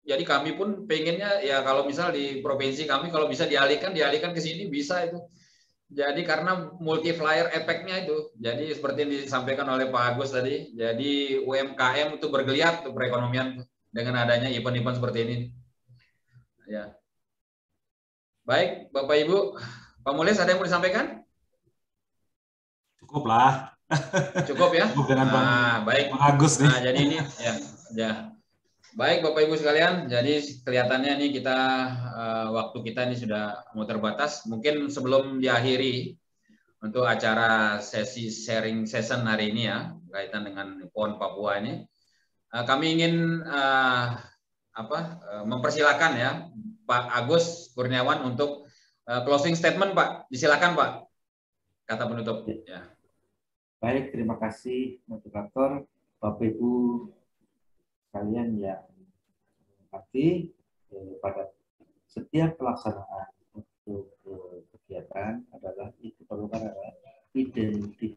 kami pun pengennya ya kalau misal di provinsi kami kalau bisa dialihkan ke sini bisa itu. Jadi karena multiplier efeknya itu. Jadi seperti yang disampaikan oleh Pak Agus tadi, jadi UMKM itu bergeliat tuh perekonomian dengan adanya event-event seperti ini. Ya. Baik, Bapak Ibu, Pak Mulis ada yang mau disampaikan? Cukup lah. Cukup ya? Cukup dengan baik. Pak Agus nih. Nah, jadi ini ya. Baik Bapak Ibu sekalian, jadi kelihatannya nih kita waktu kita ini sudah mau terbatas. Mungkin sebelum diakhiri untuk acara sesi sharing session hari ini ya, kaitan dengan PON Papua ini, kami ingin mempersilakan ya Pak Agus Kurniawan untuk closing statement Pak. Disilakan Pak. Kata penutup. Ya. Baik, terima kasih moderator, Bapak Ibu kalian yang menghormati pada setiap pelaksanaan untuk kegiatan adalah diperlukan adalah identifikasi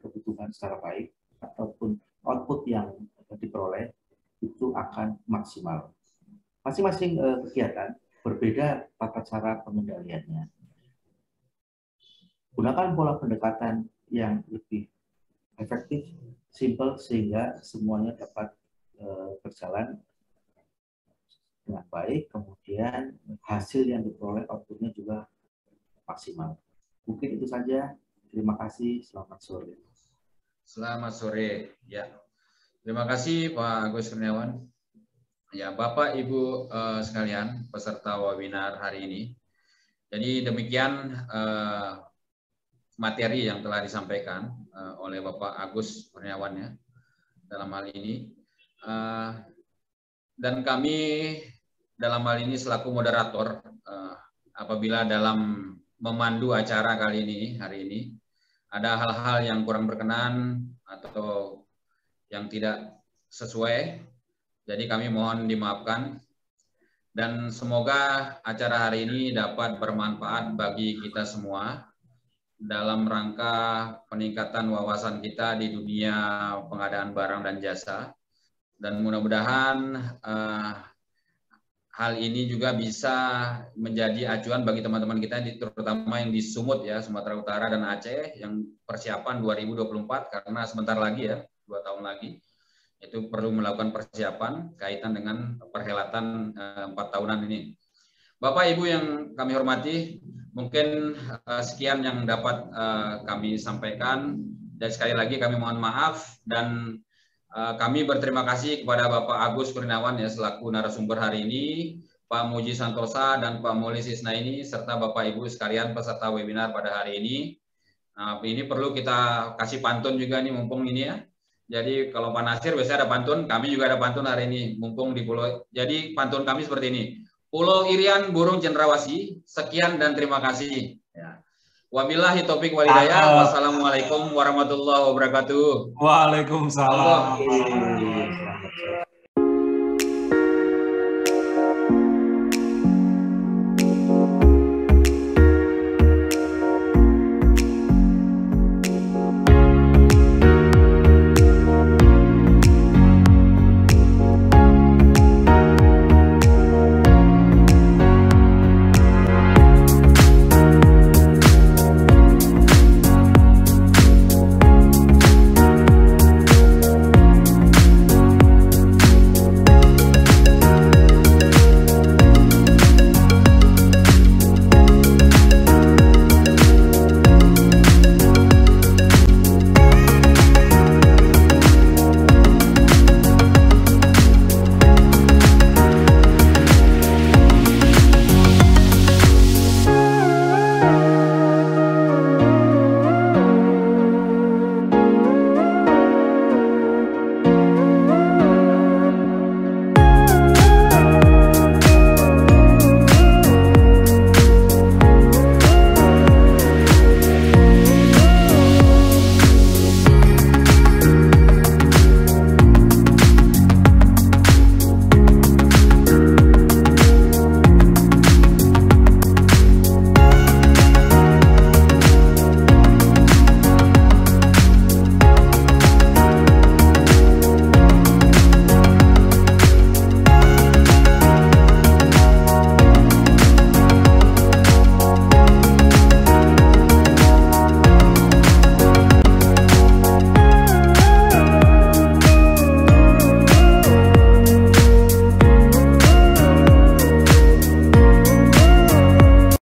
kebutuhan secara baik ataupun output yang diperoleh itu akan maksimal. Masing-masing kegiatan berbeda tata cara pengendaliannya. Gunakan pola pendekatan yang lebih efektif, simple, sehingga semuanya dapat berjalan dengan baik, kemudian hasil yang diperoleh outputnya juga maksimal. Mungkin itu saja. Terima kasih. Selamat sore. Selamat sore. Ya, terima kasih Pak Agus Kurniawan. Ya, Bapak Ibu sekalian peserta webinar hari ini. Jadi demikian materi yang telah disampaikan oleh Bapak Agus Kurniawan ya dalam hal ini. Dan kami dalam hal ini selaku moderator apabila dalam memandu acara kali ini hari ini ada hal-hal yang kurang berkenan atau yang tidak sesuai, jadi kami mohon dimaafkan dan semoga acara hari ini dapat bermanfaat bagi kita semua dalam rangka peningkatan wawasan kita di dunia pengadaan barang dan jasa, dan mudah-mudahan hal ini juga bisa menjadi acuan bagi teman-teman kita, terutama yang di Sumut ya, Sumatera Utara dan Aceh, yang persiapan 2024 karena sebentar lagi ya, 2 tahun lagi, itu perlu melakukan persiapan kaitan dengan perhelatan 4 tahunan ini. Bapak Ibu yang kami hormati, mungkin sekian yang dapat kami sampaikan, dan sekali lagi kami mohon maaf dan kami berterima kasih kepada Bapak Agus Kurniawan ya selaku narasumber hari ini, Pak Muji Santosa dan Pak Moli Sisnaini serta Bapak Ibu sekalian peserta webinar pada hari ini. Nah, ini perlu kita kasih pantun juga nih mumpung ini ya. Jadi kalau Pak Nasir biasanya ada pantun, kami juga ada pantun hari ini mumpung di pulau. Jadi pantun kami seperti ini. Pulau Irian burung cendrawasih, sekian dan terima kasih. Ya. Wabillahi taufik wal hidayah. Wassalamualaikum warahmatullahi wabarakatuh. Waalaikumsalam.